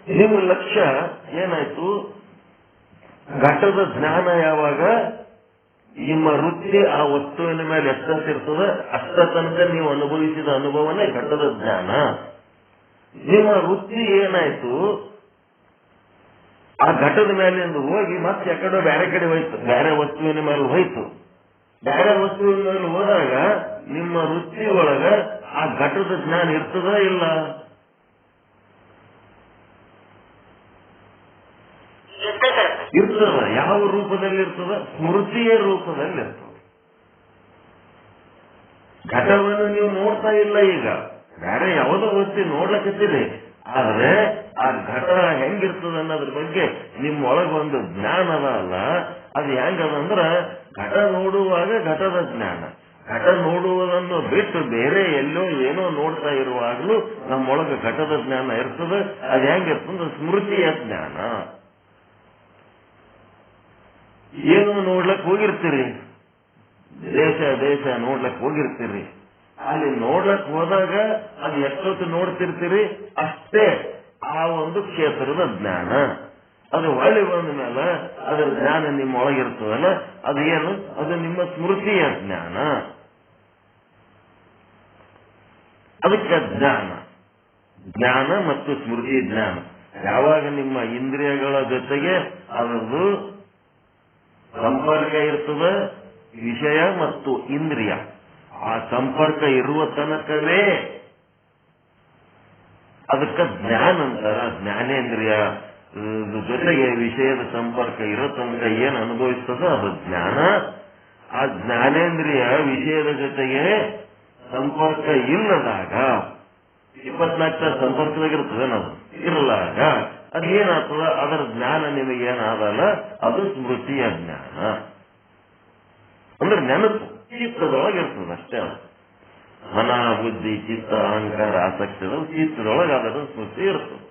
ನಿಮ್ಮ ಲಕ್ಷ್ಯ ಏನಾಯ್ತು, ಘಟದ ಜ್ಞಾನ ಯಾವಾಗ ನಿಮ್ಮ ವೃತ್ತಿ ಆ ವಸ್ತುವಿನ ಮೇಲೆ ಎಷ್ಟೊತ್ತಿರ್ತದ ಅಷ್ಟ ತನಕ ನೀವು ಅನುಭವಿಸಿದ ಅನುಭವನೇ ಘಟದ ಜ್ಞಾನ. ನಿಮ್ಮ ವೃತ್ತಿ ಏನಾಯ್ತು, ಆ ಘಟದ ಮೇಲಿಂದ ಹೋಗಿ ಮತ್ತೆ ಯಾಕಡೆ ಬೇರೆ ಕಡೆ ಹೋಯ್ತು, ಬೇರೆ ವಸ್ತುವಿನ ಮೇಲೆ ಹೋಯ್ತು. ಬೇರೆ ವಸ್ತುವಿನ ಮೇಲೆ ಹೋದಾಗ ನಿಮ್ಮ ವೃತ್ತಿ ಒಳಗ ಆ ಘಟದ ಜ್ಞಾನ ಇರ್ತದ ಇಲ್ಲ? ಇರ್ತದ. ಯಾವ ರೂಪದಲ್ಲಿ ಇರ್ತದ? ಸ್ಮೃತಿಯ ರೂಪದಲ್ಲಿ ಇರ್ತದ. ಘಟವನ್ನು ನೀವು ನೋಡ್ತಾ ಇಲ್ಲ, ಈಗ ಬೇರೆ ಯಾವುದೋ ವಸ್ತು ನೋಡ್ಲಕತ್ತೀರಿ, ಆದ್ರೆ ಆ ಘಟ ಹೆಂಗಿರ್ತದ ಅನ್ನೋದ್ರ ಬಗ್ಗೆ ನಿಮ್ಮೊಳಗೊಂದು ಜ್ಞಾನ ಅದ ಅಲ್ಲ, ಅದು ಹೆಂಗದಂದ್ರ ಘಟ ನೋಡುವಾಗ ಘಟದ ಜ್ಞಾನ, ಘಟ ನೋಡುವುದನ್ನು ಬಿಟ್ಟು ಬೇರೆ ಎಲ್ಲೋ ಏನೋ ನೋಡ್ತಾ ಇರುವಾಗಲೂ ನಮ್ಮೊಳಗೆ ಘಟದ ಜ್ಞಾನ ಇರ್ತದೆ. ಅದು ಹೆಂಗಿರ್ತಂದ್ರೆ ಸ್ಮೃತಿಯ ಜ್ಞಾನ. ಏನೋ ನೋಡ್ಲಕ್ ಹೋಗಿರ್ತೀರಿ, ದೇಶ ನೋಡ್ಲಕ್ ಹೋಗಿರ್ತೀರಿ, ಅಲ್ಲಿ ನೋಡ್ಲಕ್ ಹೋದಾಗ ಅದು ಎಷ್ಟೊತ್ತು ನೋಡ್ತಿರ್ತೀರಿ ಅಷ್ಟೇ ಆ ಒಂದು ಕ್ಷೇತ್ರದ ಜ್ಞಾನ. ಅದು ಹೊಳ್ಳಿ ಬಂದ ಮೇಲೆ ಅದರ ಜ್ಞಾನ ನಿಮ್ಮ ಒಳಗಿರ್ತದಲ್ಲ, ಅದು ಏನು, ಅದು ನಿಮ್ಮ ಸ್ಮೃತಿಯ ಜ್ಞಾನ. ಅದಕ್ಕೆ ಜ್ಞಾನ ಮತ್ತು ಸ್ಮೃತಿ ಜ್ಞಾನ ಯಾವಾಗ ನಿಮ್ಮ ಇಂದ್ರಿಯಗಳ ಜೊತೆಗೆ ಅದರದ್ದು ಸಂಪರ್ಕ ಇರ್ತದ, ವಿಷಯ ಮತ್ತು ಇಂದ್ರಿಯ ಆ ಸಂಪರ್ಕ ಇರುವ ತನಕವೇ ಅದಕ್ಕೆ ಜ್ಞಾನ ಅಂತಾರ. ಜ್ಞಾನೇಂದ್ರಿಯ ಜೊತೆಗೆ ವಿಷಯದ ಸಂಪರ್ಕ ಇರೋ ತನಕ ಏನ್ ಅನುಭವಿಸ್ತದ ಅದು ಜ್ಞಾನ. ಆ ಜ್ಞಾನೇಂದ್ರಿಯ ವಿಷಯದ ಜೊತೆಗೆ ಸಂಪರ್ಕ ಇಲ್ಲದಾಗ 24 ತಾಸು ಸಂಪರ್ಕದಾಗಿರ್ತದೆ, ನಾವು ಇರಲಾಗ ಅದೇನಾಗ್ತದ, ಅದರ ಜ್ಞಾನ ನಿಮಗೇನಾದಲ್ಲ ಅದು ಸ್ಮೃತಿಯ ಜ್ಞಾನ. ಅಂದ್ರೆ ನೆನಪು ಚಿತ್ತದೊಳಗಿರ್ತದೆ ಅಷ್ಟೇ. ಅದು ಮನ ಬುದ್ಧಿ ಚಿತ್ತ ಅಹಂಕಾರ ಆಸಕ್ತಿ ಚಿತ್ತದೊಳಗೆ ಅದರ ಸ್ಮೃತಿ ಇರ್ತದೆ.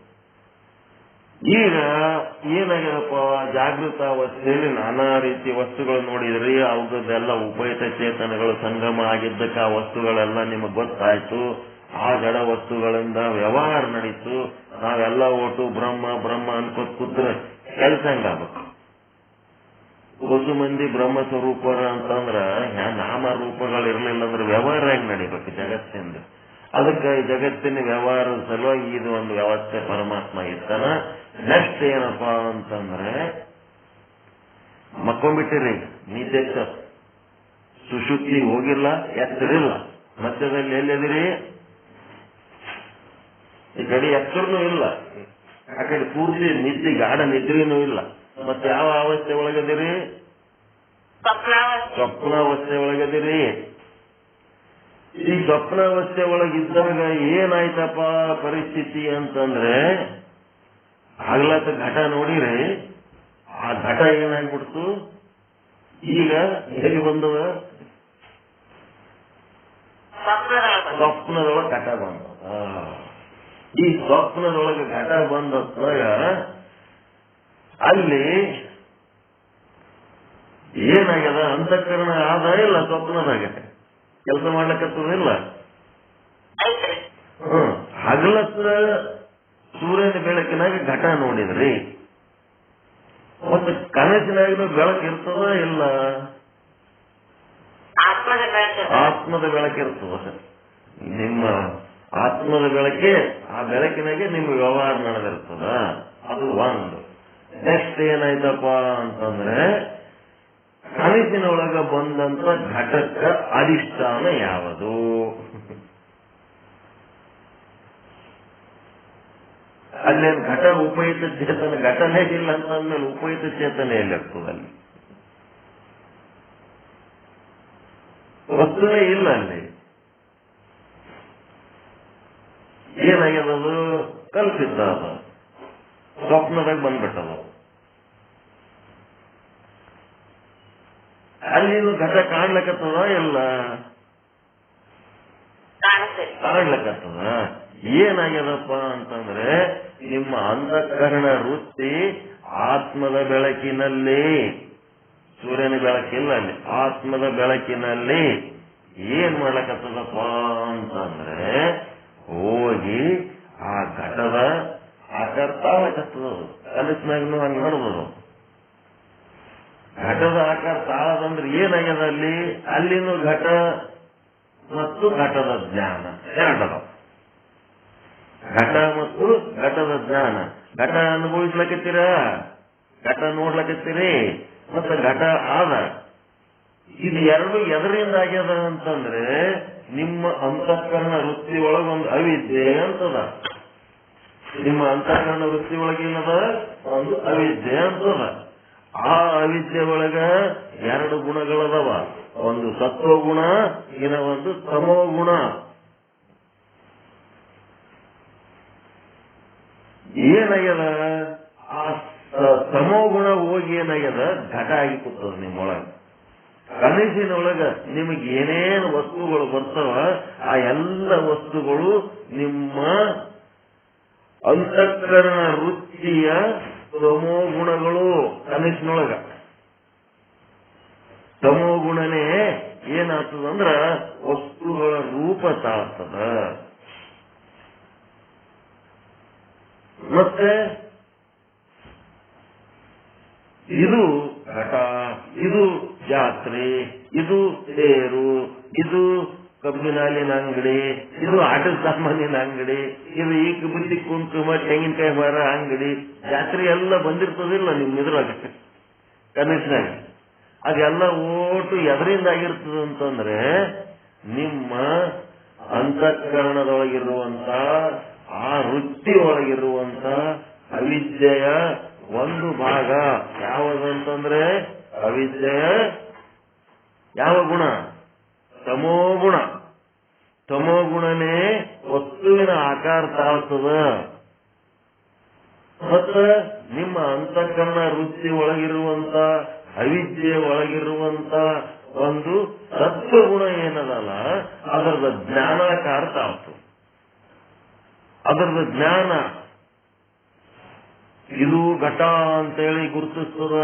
ಈಗ ಏನಾಗ್ಯದಪ್ಪ, ಜಾಗೃತ ಅವಸ್ಥೆಯಲ್ಲಿ ನಾನಾ ರೀತಿ ವಸ್ತುಗಳು ನೋಡಿದ್ರಿ, ಅವುಗಳೆಲ್ಲ ಉಪಯುಕ್ತ ಚೇತನಗಳು ಸಂಗಮ ಆಗಿದ್ದಕ್ಕೆ ಆ ವಸ್ತುಗಳೆಲ್ಲ ನಿಮಗೆ ಗೊತ್ತಾಯ್ತು. ಆ ಜಡ ವಸ್ತುಗಳಿಂದ ವ್ಯವಹಾರ ನಡೀತು. ನಾವೆಲ್ಲ ಒಟ್ಟು ಬ್ರಹ್ಮ ಅನ್ಕೋತ್ ಕೂತ್ರೆ ಕೆಲಸ ಹೆಂಗಾಗಬೇಕು? ಹೊಸ ಮಂದಿ ಬ್ರಹ್ಮ ಸ್ವರೂಪರ ಅಂತಂದ್ರ ನಾಮ ರೂಪಗಳು ಇರ್ಲಿಲ್ಲ ಅಂದ್ರೆ ವ್ಯವಹಾರ ಹೆಂಗ್ ನಡಿಬೇಕು ಜಗತ್ತಿಂದ? ಅದಕ್ಕೆ ಜಗತ್ತಿನ ವ್ಯವಹಾರದ ಸಲುವಾಗಿ ಇದು ಒಂದು ವ್ಯವಸ್ಥೆ ಪರಮಾತ್ಮ ಇರ್ತಾನ. ನೆಕ್ಸ್ಟ್ ಏನಪ್ಪಾ ಅಂತಂದ್ರೆ, ಮಕ್ಕೊಂಡ್ಬಿಟ್ಟಿರಿ, ನಿದ್ದೆ ಸುಶುದ್ಧಿ ಹೋಗಿಲ್ಲ, ಎತ್ತರಿಲ್ಲ, ಮಧ್ಯದಲ್ಲಿ ಎಲ್ಲಿದಿರಿ? ಈ ಕಡೆ ಎತ್ತರನೂ ಇಲ್ಲ, ಆ ಕಡೆ ಪೂರ್ತಿ ನಿದ್ದೆ ಗಾಢ ನಿದ್ರೆನೂ ಇಲ್ಲ. ಮತ್ತೆ ಯಾವ ಅವಸ್ಥೆ ಒಳಗದಿರಿ? ಸ್ವಪ್ನಾವಸ್ಥೆ ಒಳಗದಿರಿ. ಈ ಸ್ವಪ್ನಾವಸ್ಥೆ ಒಳಗಿದ್ದಾಗ ಏನಾಯ್ತಪ್ಪ ಪರಿಸ್ಥಿತಿ ಅಂತಂದ್ರೆ, ಆಗ್ಲತ್ತ ಘಟ ನೋಡಿರಿ, ಆ ಘಟ ಏನಾಗ್ಬಿಡ್ತು, ಈಗ ಹೇಗೆ ಬಂದವ? ಸ್ವಪ್ನದೊಳಗೆ ಘಟ ಬಂದ. ಈ ಸ್ವಪ್ನದೊಳಗೆ ಘಟ ಬಂದಾಗ ಅಲ್ಲಿ ಏನಾಗ್ಯದ, ಅಂತಃಕರಣ ಆದ ಇಲ್ಲ ಸ್ವಪ್ನದಾಗ ಕೆಲಸ ಮಾಡ್ಲಿಕ್ಕತ್ತದಿಲ್ಲ. ಹಗಲತ್ತ ಸೂರ್ಯನ ಬೆಳಕಿನಾಗ ಘಟ ನೋಡಿದ್ರಿ, ಮತ್ತು ಕನಸಿನಾಗ ಬೆಳಕು ಇರ್ತದ ಇಲ್ಲ? ಆತ್ಮದ ಬೆಳಕಿರ್ತದ. ನಿಮ್ಮ ಆತ್ಮದ ಬೆಳಕೆ, ಆ ಬೆಳಕಿನಾಗೆ ನಿಮ್ಮ ವ್ಯವಹಾರ ನಡೆದಿರ್ತದ. ಅದು ಒಂದು. ನೆಕ್ಸ್ಟ್ ಏನಾಯ್ತಪ್ಪ ಅಂತಂದ್ರೆ, ಕನಸಿನೊಳಗ ಬಂದಂತ ಘಟಕ ಅಧಿಷ್ಠಾನ ಯಾವುದು? ಅಲ್ಲೇನು ಘಟ ಉಪಯುಕ್ತ ಚೇತನ, ಘಟನೆ ಇಲ್ಲ ಅಂತಂದ್ಮೇಲೆ ಉಪಯುಕ್ತ ಚೇತನ ಎಲ್ಲಿರ್ತದಲ್ಲಿ? ವಸ್ತುವೇ ಇಲ್ಲ ಅಲ್ಲಿ. ಏನಾಗ್ಯದದು? ಕಲ್ಪಿತ, ಅದು ಸ್ವಪ್ನದಾಗ ಬಂದ್ಬಿಟ್ಟದು. ಅಲ್ಲಿನ ಘಟ ಕಾಣ್ಲಕತ್ತದ ಇಲ್ಲ? ಕಾಣ್ಲಕತ್ತದ. ಏನಾಗ್ಯದಪ್ಪ ಅಂತಂದ್ರೆ, ನಿಮ್ಮ ಅಂತಃಕರಣ ವೃತ್ತಿ ಆತ್ಮದ ಬೆಳಕಿನಲ್ಲಿ, ಸೂರ್ಯನ ಬೆಳಕಿಲ್ಲ ಅಲ್ಲಿ, ಆತ್ಮದ ಬೆಳಕಿನಲ್ಲಿ ಏನ್ ಮಾಡ್ಲಕತ್ತದಪ್ಪ ಅಂತಂದ್ರೆ, ಹೋಗಿ ಆ ಘಟದ ಆಕಾರ ತಾಳಕತ್ತದ. ಕನಸಿನಾಗನು ಹಂಗೆ ನೋಡ್ಬೋದು. ಘಟದ ಆಕಾರ ತಾಳದಂದ್ರೆ ಏನಾಗ್ಯದ ಅಲ್ಲಿ? ಅಲ್ಲಿನೂ ಘಟ ಮತ್ತು ಘಟದ ಜ್ಞಾನ ಎರಡದ. ಘಟ ಮತ್ತು ಘಟದ ಜ್ಞಾನ. ಘಟ ಅನುಭವಿಸ್ಲಕತ್ತೀರ, ಘಟ ನೋಡ್ಲಕತ್ತೀರಿ, ಮತ್ತೆ ಘಟ ಆದ. ಇದು ಎರಡು ಎದರಿಂದ ಆಗ್ಯದ ಅಂತಂದ್ರೆ, ನಿಮ್ಮ ಅಂತಃಕರಣ ವೃತ್ತಿ ಒಳಗೊಂದು ಅವಿದ್ಯೆ ಅಂತದ. ನಿಮ್ಮ ಅಂತಃಕರಣ ವೃತ್ತಿ ಒಳಗೇನದ? ಒಂದು ಅವಿದ್ಯೆ ಅಂತದ. ಆ ಅವಿದ್ಯೆ ಒಳಗ ಎರಡು ಗುಣಗಳದವ. ಒಂದು ಸತ್ವ ಗುಣ, ಇನ್ನ ಒಂದು ತಮೋ ಗುಣ. ಏನಾಗ್ಯದ? ಆ ತಮೋ ಗುಣ ಹೋಗಿ ಏನಾಗ್ಯದ? ಘಟ ಆಗಿ ಕೂತದ ನಿಮ್ಮೊಳಗ. ಕನಸಿನೊಳಗ ನಿಮಗೆ ಏನೇನು ವಸ್ತುಗಳು ಬರ್ತಾವ, ಆ ಎಲ್ಲ ವಸ್ತುಗಳು ನಿಮ್ಮ ಅಂತಃಕರಣ ವೃತ್ತಿಯ ತಮೋ ಗುಣಗಳು. ಕನಸಿನೊಳಗ ತಮೋ ಗುಣನೇ ಏನಾಗ್ತದಂದ್ರ ವಸ್ತುಗಳ ರೂಪ ತಾಳ್ತದ. ಮತ್ತೆ ಇದು ಘಟ, ಇದು ಜಾತ್ರೆ, ಇದು ತೇರು, ಇದು ಕಬ್ಬಿನಾಲಿನ ಅಂಗಡಿ, ಇದು ಆಟದ ಸಾಮಾನಿನ ಅಂಗಡಿ, ಇದು ಈಗ ಬುದ್ಧಿ ಕುಂಕುಮ ತೆಂಗಿನಕಾಯಿ ಮರ ಅಂಗಡಿ, ಜಾತ್ರೆ ಎಲ್ಲ ಬಂದಿರ್ತದಿಲ್ಲ ನಿಮ್ಮ ಇದ್ರಾಗ ಕನಸಿನಾಗ. ಅದೆಲ್ಲ ಓಟು ಎದರಿಂದ ಆಗಿರ್ತದಂತಂದ್ರೆ, ನಿಮ್ಮ ಅಂತಃಕರಣದೊಳಗಿರುವಂತ ಆ ವೃತ್ತಿ ಒಳಗಿರುವಂತ ಅವಿದ್ಯೆಯ ಒಂದು ಭಾಗ ಯಾವುದಂತಂದ್ರೆ, ಅವಿದ್ಯೆಯ ಯಾವ ಗುಣ? ತಮೋ ಗುಣ. ತಮೋ ಗುಣನೇ ವಸ್ತುವಿನ ಆಕಾರ ತಾಳ್ತದ. ಮತ್ತ ನಿಮ್ಮ ಅಂತಃಕರಣ ವೃತ್ತಿ ಒಳಗಿರುವಂತ ಅವಿದ್ಯೆ ಒಳಗಿರುವಂತ ಒಂದು ಸತ್ವಗುಣ ಏನದಲ್ಲ, ಅದರದ ಜ್ಞಾನಾಕಾರ ತಾಳ್ತು. ಅದರದ ಜ್ಞಾನ ಇದು ಘಟ ಅಂತೇಳಿ ಗುರುತಿಸ್ತದ.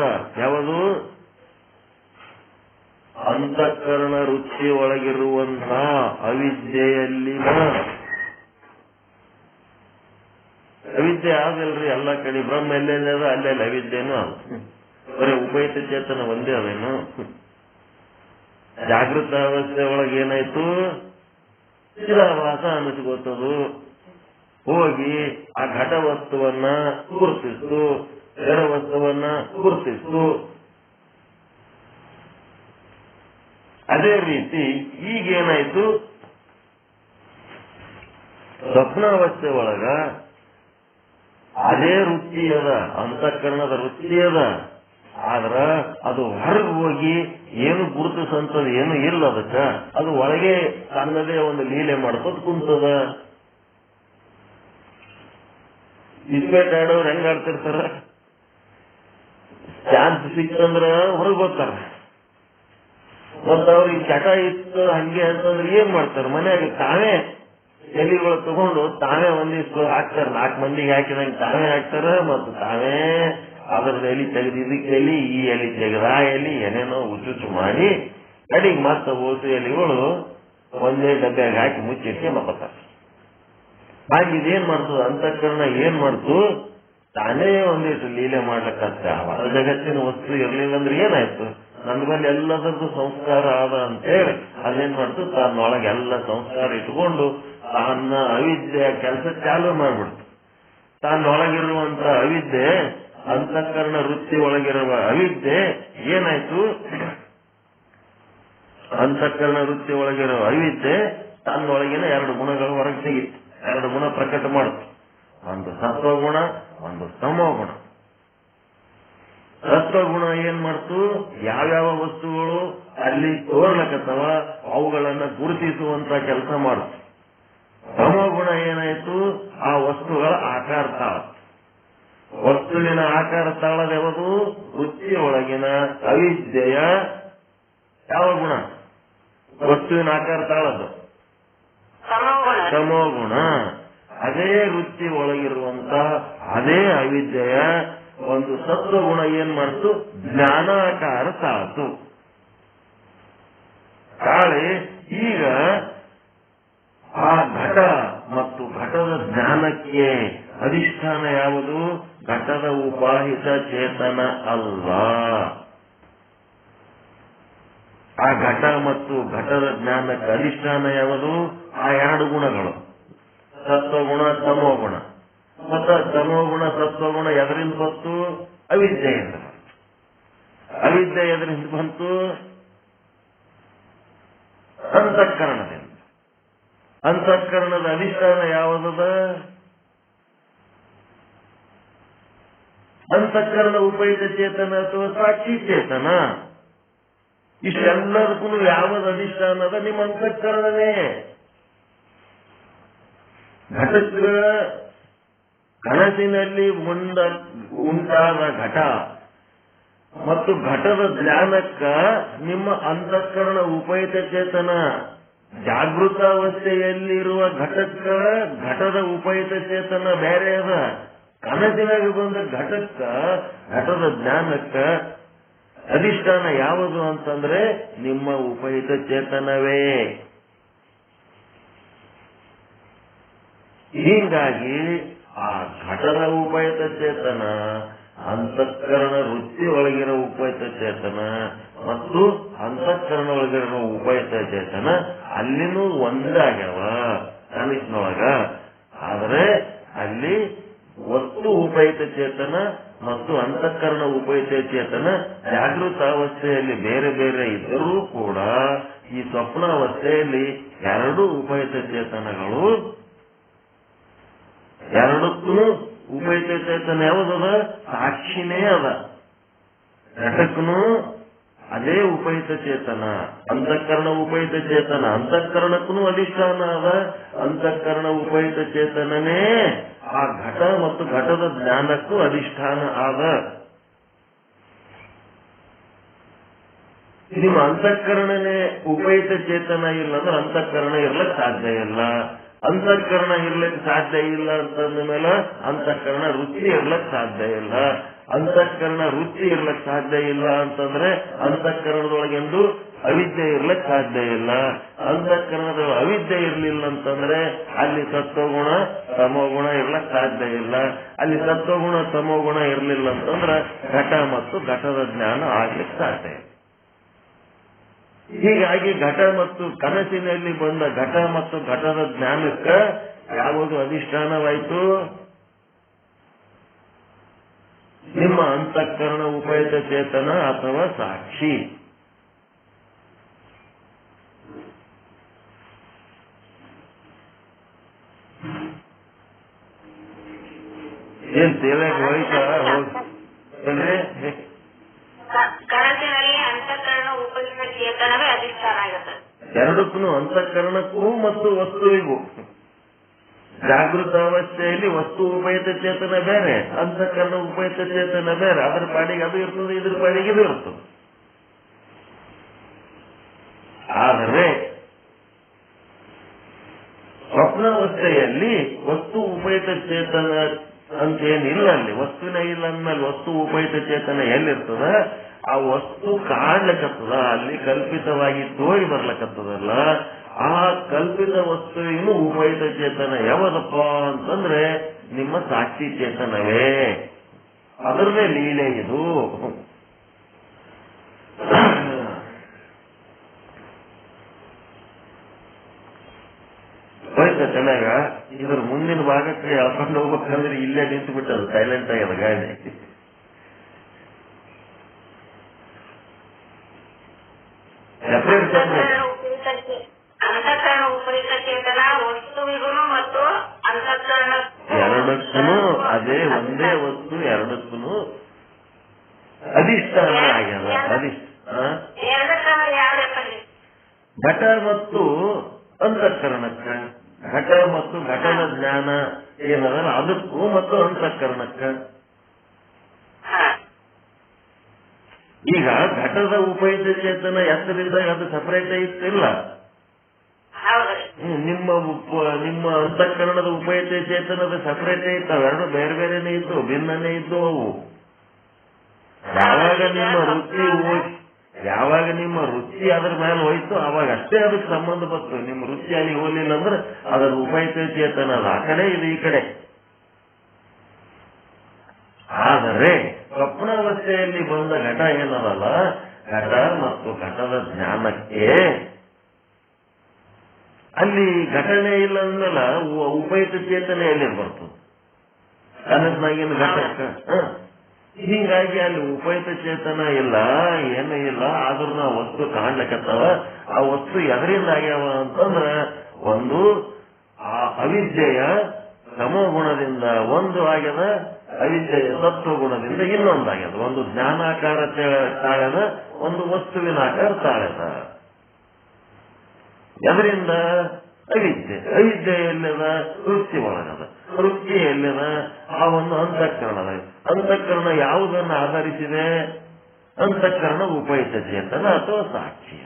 ಯಾವುದು? ಅಂತಃಕರಣ ವೃತ್ತಿ ಒಳಗಿರುವಂತ ಅವಿದ್ಯೆಯಲ್ಲಿನ ಅವಿದ್ಯೆ ಆಗಲ್ರಿ ಎಲ್ಲ ಕಡೆ. ಬ್ರಹ್ಮ ಎಲ್ಲೆಲ್ಲ ಅಲ್ಲೆಲ್ಲ ಅವಿದ್ಯೆನೂ ಬರೀ ಉಪಯುಕ್ತ ಚೇತನ ಒಂದೇ ಅವೇನು. ಜಾಗೃತ ಅವಸ್ಥೆ ಒಳಗೆ ಏನಾಯ್ತು? ಚಿರಾಭಾಸ ಅನಿಸ್ಕೊತದು. ಹೋಗಿ ಆ ಘಟ ವಸ್ತುವನ್ನ ಗುರುತಿಸ್ತು, ಜಡ ವಸ್ತುವನ್ನ ಗುರುತಿಸ್ತು. ಅದೇ ರೀತಿ ಈಗೇನಾಯ್ತು? ಸ್ವಪ್ನಾವಸ್ಥೆ ಒಳಗ ಅದೇ ವೃತ್ತಿ ಅದ, ಅಂತಃಕರಣದ ವೃತ್ತಿ ಅದ. ಆದ್ರ ಅದು ಹೊರಗೆ ಹೋಗಿ ಏನು ಗುರುತಿಸಂತದ್ದು ಏನು ಇಲ್ಲ. ಅದಕ್ಕ ಅದು ಒಳಗೆ ತನ್ನದೇ ಒಂದು ಲೀಲೆ ಮಾಡ್ಕೋತ ಕುಂತದ. ಕ್ರಿಕೆಟ್ ಆಡೋರು ಹೆಂಗ ಆಡ್ತಿರ್ತಾರ? ಚಾನ್ಸ್ ಸಿಕ್ತಂದ್ರ ಹೊರಗೆ ಹೋಗ್ತಾರ. ಮತ್ತ ಅವ್ರಿಗೆ ಚಟ ಇತ್ತು ಹಂಗೆ ಅಂತಂದ್ರೆ ಏನ್ ಮಾಡ್ತಾರ? ಮನ್ಯಾಗ ತಾವೇ ಎಲಿಗಳು ತಗೊಂಡು ತಾವೇ ಒಂದಿಷ್ಟು ಹಾಕ್ತಾರ. 4 ಮಂದಿಗೆ ಹಾಕಿದಂಗೆ ತಾವೇ ಹಾಕ್ತಾರ, ಮತ್ತು ತಾವೇ ಅದರದ ಎಲಿ ತೆಗೆದು ಇದಕ್ಕೆ ಎಲಿ, ಈ ಎಲಿ ತೆಗೆದು ಆ ಎಲಿ, ಏನೇನೋ ಉಚ್ಚುಚ್ಚು ಮಾಡಿ ಕಡೆಗೆ ಮತ್ತೆ ಓಸು ಎಲಿಗಳು ಒಂದೇ ಡಬ್ಬ್ಯಾಗ ಹಾಕಿ ಮುಚ್ಚಿಟ್ಟು ಮಕ್ಕೋತಾರೆ. ಹಾಗೆ ಇದೇನ್ ಮಾಡ್ತು, ಅಂತಃಕರಣ ಏನ್ ಮಾಡ್ತು, ತಾನೇ ಒಂದಿಷ್ಟು ಲೀಲೆ ಮಾಡ್ಲಿಕ್ಕತ್ತ. ಹೊರ ಜಗತ್ತಿನ ವಸ್ತು ಇರ್ಲಿಲ್ಲ ಅಂದ್ರೆ ಏನಾಯ್ತು, ನನ್ನ ಮೇಲೆ ಎಲ್ಲದರದ್ದು ಸಂಸ್ಕಾರ ಆದ ಅಂತೇಳಿ ಅದೇನ್ ಮಾಡ್ತು, ತನ್ನೊಳಗೆ ಎಲ್ಲ ಸಂಸ್ಕಾರ ಇಟ್ಕೊಂಡು ತನ್ನ ಅವಿದ್ಯೆ ಕೆಲಸ ಚಾಲು ಮಾಡ್ಬಿಡ್ತು. ತನ್ನೊಳಗಿರುವಂತ ಅವಿದ್ಯೆ, ಅಂತಃಕರಣ ವೃತ್ತಿ ಒಳಗಿರುವ ಅವಿದ್ಯೆ ಏನಾಯ್ತು, ಅಂತಃಕರಣ ವೃತ್ತಿ ಒಳಗಿರುವ ಅವಿದ್ಯೆ ತನ್ನೊಳಗಿನ 2 ಗುಣಗಳು ಹೊರಗೆ ತೆಗಿತ್ತು, 2 ಗುಣ ಪ್ರಕಟ ಮಾಡ್ತು. ಒಂದು ಸತ್ವಗುಣ, ಒಂದು ತಮೋಗುಣ. ಸತ್ವಗುಣ ಏನ್ ಮಾಡ್ತು, ಯಾವ್ಯಾವ ವಸ್ತುಗಳು ಅಲ್ಲಿ ತೋರ್ಲಕತ್ತವ ಅವುಗಳನ್ನ ಗುರುತಿಸುವಂತ ಕೆಲಸ ಮಾಡ್ತು. ತಮೋಗುಣ ಏನಾಯ್ತು, ಆ ವಸ್ತುಗಳ ಆಕಾರ ತಾಳ. ವಸ್ತುವಿನ ಆಕಾರ ತಾಳದ ಯಾವುದು, ವೃತ್ತಿಯೊಳಗಿನ ಅವಿದ್ಯೆಯ ಯಾವ ಗುಣ, ವಸ್ತುವಿನ ಆಕಾರ ತಾಳದು ತಮೋಗುಣ. ಅದೇ ವೃತ್ತಿ ಒಳಗಿರುವಂತ ಅದೇ ಅವಿದ್ಯೆಯ ಒಂದು ಸತ್ವಗುಣ ಏನ್ ಮಾಡ್ತು, ಜ್ಞಾನಾಕಾರ ತಾಳತು. ತಾಳೆ ಈಗ ಆ ಘಟ ಮತ್ತು ಘಟದ ಜ್ಞಾನಕ್ಕೆ ಅಧಿಷ್ಠಾನ ಯಾವುದು, ಘಟದ ಉಪಾಹಿತ ಚೇತನ ಅಲ್ಲ. ಆ ಘಟ ಮತ್ತು ಘಟದ ಜ್ಞಾನಕ್ಕೆ ಅಧಿಷ್ಠಾನ ಯಾವುದು, ಆ 2 ಗುಣಗಳು, ಸತ್ವಗುಣ ತಮೋಗುಣ. ಮತ್ತು ತಮೋಗುಣ ಸತ್ವಗುಣ ಎದರಿಂದ ಬಂತು, ಅವಿದ್ಯೆಯಿಂದ. ಅವಿದ್ಯೆ ಎದರಿಂದ ಬಂತು, ಅಂತಃಕರಣದಿಂದ. ಅಂತಃಕರಣದ ಅಧಿಷ್ಠಾನ ಯಾವುದದ, ಅಂತಃಕರಣ ಉಪಯುಕ್ತ ಚೇತನ ಅಥವಾ ಸಾಕ್ಷಿ ಚೇತನ. ಇಷ್ಟೆಲ್ಲದಕ್ಕೂ ಯಾವುದು ಅಧಿಷ್ಠಾನದ, ನಿಮ್ಮ ಅಂತಃಕರಣವೇ. ಘಟಕ ಕನಸಿನಲ್ಲಿ ಉಂಟಾದ ಘಟ ಮತ್ತು ಘಟದ ಜ್ಞಾನಕ್ಕ ನಿಮ್ಮ ಅಂತಃಕರಣ ಉಪಯುಕ್ತ ಚೇತನ. ಜಾಗೃತಾವಸ್ಥೆಯಲ್ಲಿರುವ ಘಟಕ ಘಟದ ಉಪಯುಕ್ತ ಚೇತನ ಬೇರೆ ಅದ. ಕನಸಿನಾಗ ಬಂದ ಘಟಕ್ಕ ಘಟದ ಜ್ಞಾನಕ್ಕ ಅಧಿಷ್ಠಾನ ಯಾವುದು ಅಂತಂದ್ರೆ ನಿಮ್ಮ ಉಪಯುಕ್ತ ಚೇತನವೇ. ಹೀಗಾಗಿ ಆ ಘಟದ ಉಪಯುಕ್ತ ಚೇತನ, ಅಂತಃಕರಣ ವೃತ್ತಿ ಒಳಗಿರೋ ಉಪಯುಕ್ತ ಚೇತನ ಮತ್ತು ಅಂತಃಕರಣ ಒಳಗಿರೋ ಉಪಯುಕ್ತ ಚೇತನ ಅಲ್ಲಿನೂ ಒಂದಾಗ್ಯಾವ ಕನಸಿನೊಳಗ. ಆದರೆ ಅಲ್ಲಿ ವಸ್ತು ಉಪಯುಕ್ತ ಚೇತನ ಮತ್ತು ಅಂತಃಕರಣ ಉಪಯುಕ್ತ ಚೇತನ ಜಾಗೃತಾವಸ್ಥೆಯಲ್ಲಿ ಬೇರೆ ಬೇರೆ ಇದ್ದರೂ ಕೂಡ ಈ ಸ್ವಪ್ನಾವಸ್ಥೆಯಲ್ಲಿ 2 ಉಪಯುಕ್ತ ಚೇತನಗಳು, 2ಕ್ಕೂ ಉಪಯುಕ್ತ ಚೇತನ ಯಾವುದದ, ಸಾಕ್ಷಿನೇ ಅದ. ಘಟಕನು ಅದೇ ಉಪಯುಕ್ತ ಚೇತನ, ಅಂತಃಕರಣ ಉಪಯುಕ್ತ ಚೇತನ, ಅಂತಃಕರಣಕ್ಕೂ ಅಧಿಷ್ಠಾನ ಅದ. ಅಂತಃಕರಣ ಉಪಯುಕ್ತ ಚೇತನನೇ ಆ ಘಟ ಮತ್ತು ಘಟದ ಜ್ಞಾನಕ್ಕೂ ಅಧಿಷ್ಠಾನ ಆದ. ನಿಮ್ಮ ಅಂತಃಕರಣನೇ ಉಪಯುಕ್ತ ಚೇತನ ಇಲ್ಲ ಅಂದ್ರೆ ಅಂತಃಕರಣ ಇರ್ಲಕ್ ಸಾಧ್ಯ ಇಲ್ಲ. ಅಂತಃಕರಣ ಇರ್ಲಿಕ್ಕೆ ಸಾಧ್ಯ ಇಲ್ಲ ಅಂತಂದ ಮೇಲೆ ಅಂತಃಕರಣ ವೃತ್ತಿ ಇರ್ಲಕ್ ಸಾಧ್ಯ ಇಲ್ಲ. ಅಂತಃಕರಣ ವೃತ್ತಿ ಇರ್ಲಕ್ ಸಾಧ್ಯ ಇಲ್ಲ ಅಂತಂದ್ರೆ ಅಂತಃಕರಣದೊಳಗೆಂದು ಅವಿದ್ಯೆ ಇರ್ಲಕ್ ಸಾಧ್ಯ ಇಲ್ಲ. ಅಂತಃಕರಣದ ಅವಿದ್ಯೆ ಇರ್ಲಿಲ್ಲ ಅಂತಂದ್ರೆ ಅಲ್ಲಿ ಸತ್ವಗುಣ ತಮೋಗುಣ ಇರ್ಲಕ್ ಸಾಧ್ಯ ಇಲ್ಲ. ಅಲ್ಲಿ ಸತ್ವಗುಣ ತಮೋಗುಣ ಇರ್ಲಿಲ್ಲ ಅಂತಂದ್ರೆ ಘಟ ಮತ್ತು ಘಟದ ಜ್ಞಾನ ಆಗ್ಲಿಕ್ಕೆ ಸಾಧ್ಯ ಇಲ್ಲ. ಹೀಗಾಗಿ ಘಟ ಮತ್ತು ಕನಸಿನಲ್ಲಿ ಬಂದ ಘಟ ಮತ್ತು ಘಟದ ಜ್ಞಾನಕ್ಕೆ ಯಾವುದು ಅಧಿಷ್ಠಾನವಾಯಿತು, ನಿಮ್ಮ ಅಂತಃಕರಣ ಉಪಯುಕ್ತ ಚೇತನ ಅಥವಾ ಸಾಕ್ಷಿ. ಏನ್ ತೇಲಾಗ ಹೋಯ್ತಾ ಹೋಗ್ರಿ. ಕನಸಿನಲ್ಲಿ ಅಂತಃಕರಣ ಉಪಯುಕ್ತ ಚೇತನವೇ ಅಧಿಷ್ಠಾನ ಆಗುತ್ತೆ. 2ಕ್ಕೂ ಅಂತಃಕರಣಕ್ಕೂ ಮತ್ತು ವಸ್ತುವಿಗೂ. ಜಾಗೃತಾವಸ್ಥೆಯಲ್ಲಿ ವಸ್ತು ಉಪಯುಕ್ತ ಚೇತನ ಬೇರೆ, ಅಂತಃಕರಣ ಉಪಯುಕ್ತ ಚೇತನ ಬೇರೆ. ಅದರ ಪಾಡಿಗೆ ಅದು ಇರ್ತದೆ, ಇದ್ರ ಪಾಡಿಗೆ ಇದು ಇರ್ತದೆ. ಆದರೆ ಸ್ವಪ್ನಾವಸ್ಥೆಯಲ್ಲಿ ವಸ್ತು ಉಪಯುಕ್ತ ಚೇತನ ಅಂತೇನಿಲ್ಲ. ಅಲ್ಲಿ ವಸ್ತುನೇ ಇಲ್ಲ ಅಂದ್ಮೇಲೆ ವಸ್ತು ಉಪಯುಕ್ತ ಚೇತನ ಎಲ್ಲಿರ್ತದ? ಆ ವಸ್ತು ಕಾಣ್ಲಕತ್ತದ, ಅಲ್ಲಿ ಕಲ್ಪಿತವಾಗಿ ತೋರಿ ಬರ್ಲಕತ್ತದಲ್ಲ. ಆ ಕಲ್ಪಿತ ವಸ್ತುವಿನ ಉಪಯುಕ್ತ ಚೇತನ ಯಾವದಪ್ಪ ಅಂತಂದ್ರೆ ನಿಮ್ಮ ಸಾಕ್ಷಿ ಚೇತನವೇ. ಅದರದೇ ಲೀಲೆ ಇದು. ಹೋಯ್ತ ಚೆನ್ನಾಗ. ಇದ್ರ ಮುಂದಿನ ಭಾಗಕ್ಕೆ ಎಳ್ಕೊಂಡು ಹೋಗ್ಬೇಕಂದ್ರೆ ಇಲ್ಲೇ ನಿಂತು ಬಿಟ್ಟದು, ಸೈಲೆಂಟ್ ಆಗ್ಯದ ಗಾಡಿ. ಅಂತಃಕರಣ ಉಪಯುಕ್ತ ಚೇತನ ವಸ್ತುವಿಗೂ ಮತ್ತು ಅಂತಃಕರಣ ಎರಡಕ್ಕೂ ಅದೇ ಒಂದೇ ವಸ್ತು, ಎರಡಕ್ಕೂ ಅಧಿಷ್ಠಾನ ಆಗ್ಯದ. ಘಟ ಮತ್ತು ಅಂತಃಕರಣಕ್ಕ, ಘಟ ಮತ್ತು ಘಟನ ಜ್ಞಾನ ಏನದ ಅದಕ್ಕೂ ಮತ್ತು ಅಂತಃಕರಣಕ್ಕ. ಈಗ ಘಟದ ಉಪಯುಕ್ತ ಚೇತನ ಎತ್ತರಿಂದ ಅದು ಸಪರೇಟ್ ಇತ್ತಿಲ್ಲ. ನಿಮ್ಮ ಅಂತಃಕರಣದ ಉಪಯುಕ್ತ ಚೇತನದ ಸಪರೇಟೇ ಇತ್ತು. ಅವೆರಡು ಬೇರೆ ಬೇರೆನೇ ಇದ್ದು, ಭಿನ್ನನೇ ಇದ್ದು ಅವು. ಯಾವಾಗ ನಿಮ್ಮ ರುಚಿ ಅದ್ರ ಮೇಲೆ ಹೋಯ್ತು ಅವಾಗ ಅಷ್ಟೇ ಅದಕ್ಕೆ ಸಂಬಂಧ ಬಂತು. ನಿಮ್ಮ ರುಚಿ ಅಲ್ಲಿ ಹೋಗ್ಲಿಲ್ಲ ಅಂದ್ರೆ ಅದರ ಉಪಯುಕ್ತ ಚೇತನ ಆ ಕಡೆ, ಇದು ಈ ಕಡೆ. ಆದರೆ ಸ್ವಪ್ನಾವಸ್ಥೆಯಲ್ಲಿ ಬಂದ ಘಟ ಏನದಲ್ಲ, ಘಟ ಮತ್ತು ಘಟದ ಜ್ಞಾನಕ್ಕೆ ಅಲ್ಲಿ ಘಟನೆ ಇಲ್ಲ ಅಂದಲ್ಲ ಉಪಯುಕ್ತ ಚೇತನೆ ಎಲ್ಲಿ ಬರ್ತದೆ? ಕನಸಿನಾಗಿನ ಘಟಕ್ಕೆ. ಹೀಗಾಗಿ ಅಲ್ಲಿ ಉಪಯುಕ್ತ ಚೇತನ ಇಲ್ಲ, ಏನೂ ಇಲ್ಲ. ಆದ್ರೂ ನಾವು ವಸ್ತು ಕಾಣ್ಲಿಕ್ಕತ್ತವ. ಆ ವಸ್ತು ಎದರಿಂದ ಆಗ್ಯಾವ ಅಂತಂದ್ರ ಒಂದು ಆ ಅವಿದ್ಯೆಯ ತಮೋಗುಣದಿಂದ ಒಂದು ಆಗ್ಯದ, ಅವಿದ್ಯೆಯ ಸತ್ವಗುಣದಿಂದ ಇನ್ನೊಂದಾಗ್ಯದ. ಒಂದು ಜ್ಞಾನಾಕಾರ ತಾಳ್ಯದ, ಒಂದು ವಸ್ತುವಿನ ಆಕಾರ ತಾಳ್ಯದ. ಎದರಿಂದ? ಅವಿದ್ಯೆ. ಅವಿದ್ಯೆ ಎಲ್ಲದ? ವೃತ್ತಿ ಒಳಗದ. ವೃತ್ತಿ ಎಲ್ಲದ? ಆ ಒಂದು ಅಂತಃಕರಣದ. ಅಂತಃಕರಣ ಯಾವುದನ್ನು ಆಧರಿಸಿದೆ? ಅಂತಃಕರಣ ಉಪಯುಕ್ತ ಚೇತನ ಅಥವಾ ಸಾಕ್ಷಿ.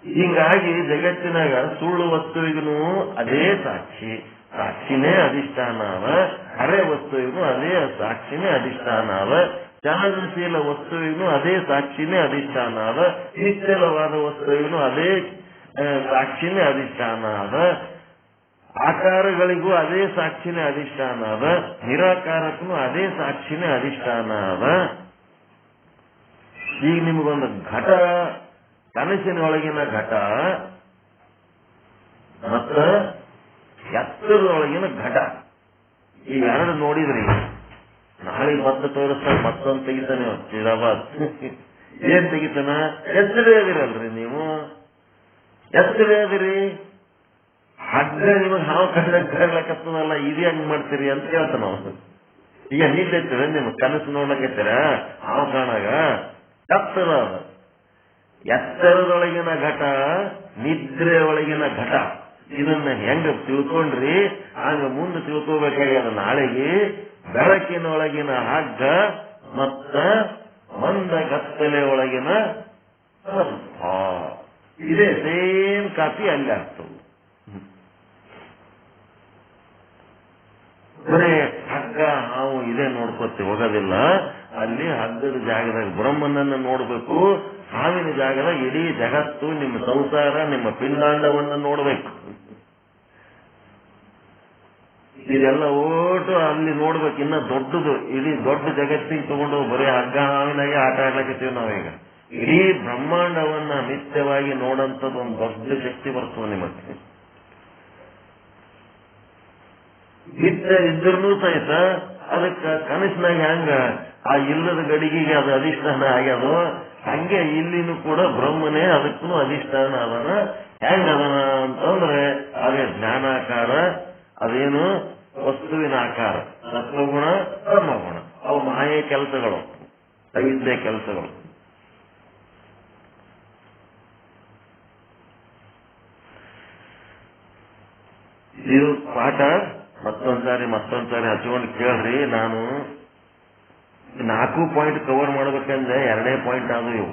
ಹೀಗಾಗಿ ಜಗತ್ತಿನಾಗ ಸುಳ್ಳು ವಸ್ತುವಿಗೂ ಅದೇ ಸಾಕ್ಷಿ, ಸಾಕ್ಷಿನೇ ಅಧಿಷ್ಠಾನ ಅವ. ಅರೆ ವಸ್ತುವಿಗೂ ಅದೇ ಸಾಕ್ಷಿನೇ ಅಧಿಷ್ಠಾನ ಅವ. ಚಲನಶೀಲ ವಸ್ತುವಿಗೂ ಅದೇ ಸಾಕ್ಷಿನೇ ಅಧಿಷ್ಠಾನ ಅದ. ನಿಶ್ಚಲವಾದ ವಸ್ತುವಿಗೂ ಅದೇ ಸಾಕ್ಷಿನೇ ಅಧಿಷ್ಠಾನ ಅದ. ಆಕಾರಗಳಿಗೂ ಅದೇ ಸಾಕ್ಷಿನೇ ಅಧಿಷ್ಠಾನ ಅದ. ನಿರಾಕಾರಕ್ಕೂ ಅದೇ ಸಾಕ್ಷಿನೇ ಅಧಿಷ್ಠಾನ ಅದ. ಈಗ ನಿಮಗೊಂದು ಘಟ, ಕನಸಿನೊಳಗಿನ ಘಟ ಮತ್ತ ಎತ್ತರದೊಳಗಿನ ಘಟ, ಇವೆರಡು ನೋಡಿದ್ರಿ. ನಾಳೆ ಮತ್ತೆ ತೋರಿಸ್ತಾನೆ, ಮತ್ತೊಂದು ತೆಗಿತಾನೆ ಚಿದಾಬಾದ್. ಏನ್ ತೆಗಿತಾನ? ಎತ್ತರೇ ಅದಿರಲ್ರಿ ನೀವು, ಎತ್ತರೇ ಅದಿರಿ. ಹಗ್ಗ ನಿಮಗೆ ಹಾವು ಕಡ್ಲಕ್ಕತ್ತದಲ್ಲ, ಇದು ಹೆಂಗ್ ಮಾಡ್ತೀರಿ ಅಂತ ಹೇಳ್ತಾನ ಅವನು. ಈಗ ನಿದ್ದೈತಿರ ನಿಮ್ಗೆ ಕನಸು ನೋಡ್ಲಕತ್ತೀರ, ಹಾವು ಕಾಣಾಗ ಎತ್ತರ. ಎತ್ತರದೊಳಗಿನ ಘಟ, ನಿದ್ರೆ ಒಳಗಿನ ಘಟ. ಇದನ್ನ ಹೆಂಗ ತಿಳ್ಕೊಂಡ್ರಿ ಹಂಗ ಮುಂದೆ ತಿಳ್ಕೋಬೇಕಾಗ್ಯದ. ನಾಳೆಗೆ ಬೆಳಕಿನೊಳಗಿನ ಹಗ್ಗ ಮತ್ತ ಮಂದ ಗತ್ತಲೆ ಒಳಗಿನ ಸರ್ಪ, ಇದೇ ಸೇಮ್ ಕಾಪಿ ಅಲ್ಲಿ ಆಗ್ತದೆ. ಬರೇ ಹಗ್ಗ ಹಾವು ಇದೇ ನೋಡ್ಕೊತಿ ಹೋಗೋದಿಲ್ಲ. ಅಲ್ಲಿ ಹಗ್ಗದ ಜಾಗದಾಗ ಬ್ರಹ್ಮನನ್ನ ನೋಡ್ಬೇಕು, ಹಾವಿನ ಜಾಗದಾಗ ಇಡೀ ಜಗತ್ತು, ನಿಮ್ಮ ಸಂಸಾರ, ನಿಮ್ಮ ಪಿಂಡಾಂಡವನ್ನ ನೋಡ್ಬೇಕು. ಇದೆಲ್ಲ ಓಟು ಅಲ್ಲಿ ನೋಡ್ಬೇಕು. ಇನ್ನ ದೊಡ್ಡದು, ಇಡೀ ದೊಡ್ಡ ಜಗತ್ತಿಗೆ ತಗೊಂಡು ಬರೀ ಹಗ್ಗ ಹಾವಿನಾಗೆ ಆಟ ಆಡ್ಲಕತ್ತೀವಿ ನಾವೀಗ. ಇಡೀ ಬ್ರಹ್ಮಾಂಡವನ್ನ ನಿತ್ಯವಾಗಿ ನೋಡಂತದ್ದು ಒಂದು ದೊಡ್ಡ ಶಕ್ತಿ ಬರ್ತದೆ ನಿಮಗೆ. ನಿತ್ಯ ಇದ್ರೂ ಸಹಿತ ಅದಕ್ಕೆ ಕನಸಿನಾಗ ಹೆಂಗ ಆ ಇಲ್ಲದ ಗಡಿಗೆಗೆ ಅದು ಅಧಿಷ್ಠಾನ ಆಗ್ಯದೋ ಹಂಗೆ ಇಲ್ಲಿನೂ ಕೂಡ ಬ್ರಹ್ಮನೇ ಅದಕ್ಕೂ ಅಧಿಷ್ಠಾನ ಅದನ. ಹೆಂಗ ಅದನ ಅಂತಂದ್ರೆ ಅದೇ ಜ್ಞಾನಾಕಾರ, ಅದೇನು ವಸ್ತುವಿನ ಆಕಾರ, ಸತ್ವಗುಣ, ಬ್ರಹ್ಮಗುಣ. ಅವು ಮಾಯೆ ಕೆಲಸಗಳು, ಅವಿದ್ಯೆ ಕೆಲಸಗಳು. ಇದು ಪಾಠ ಮತ್ತೊಂದ್ಸಾರಿ ಹಚ್ಕೊಂಡು ಕೇಳ್ರಿ. ನಾನು 4 ಪಾಯಿಂಟ್ ಕವರ್ ಮಾಡ್ಬೇಕಂದ್ರೆ 2 ಪಾಯಿಂಟ್ ಆದವು ಇವು.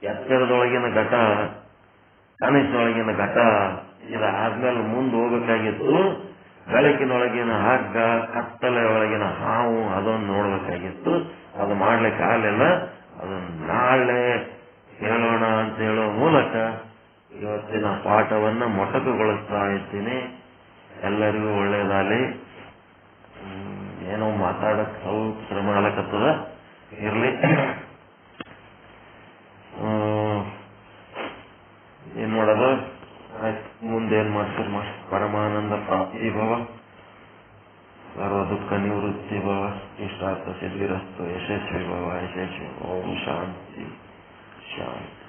ಎತ್ತರದೊಳಗಿನ ಘಟ, ಕನಸಿನೊಳಗಿನ ಘಟ ಇದಾದ್ಮೇಲೆ ಮುಂದೆ ಹೋಗ್ಬೇಕಾಗಿತ್ತು. ಬೆಳಕಿನೊಳಗಿನ ಹಗ್ಗ, ಕತ್ತಲೆ ಒಳಗಿನ ಹಾವು ಅದನ್ನು ನೋಡ್ಬೇಕಾಗಿತ್ತು. ಅದು ಮಾಡ್ಲಿಕ್ಕೆ ಆಗಲಿಲ್ಲ. ಅದನ್ನು ನಾಳೆ ಹೇಳೋಣ ಅಂತ ಹೇಳೋ ಮೂಲಕ ಇವತ್ತಿನ ಪಾಠವನ್ನ ಮೊಟಕುಗೊಳಿಸ್ತಾ ಇದ್ದೀನಿ. ಎಲ್ಲರಿಗೂ ಒಳ್ಳೇದಾಗಲಿ. ಏನೋ ಮಾತಾಡಕ್ ಸ್ವಲ್ಪ ಶ್ರಮ ಆಗಕತ್ತದ, ಇರ್ಲಿ. ಏನ್ ಮಾಡೋದು, ಮುಂದೇನ್ ಮಾಡ್ತೀರಿ ಮಾಡಿ. ಪರಮಾನಂದ ಪ್ರಾಪ್ತಿ ಭವ, ಸರ್ವ ದುಃಖ ನಿವೃತ್ತಿ ಭವ, ಇಷ್ಟಾರ್ಥ ಸಿದ್ಧಿರಸ್ತು, ಯಶಸ್ವಿ ಭವ, ಯಶಸ್ವಿ. ಓಂ ಶಾಂತಿ ಶಾಂತಿ.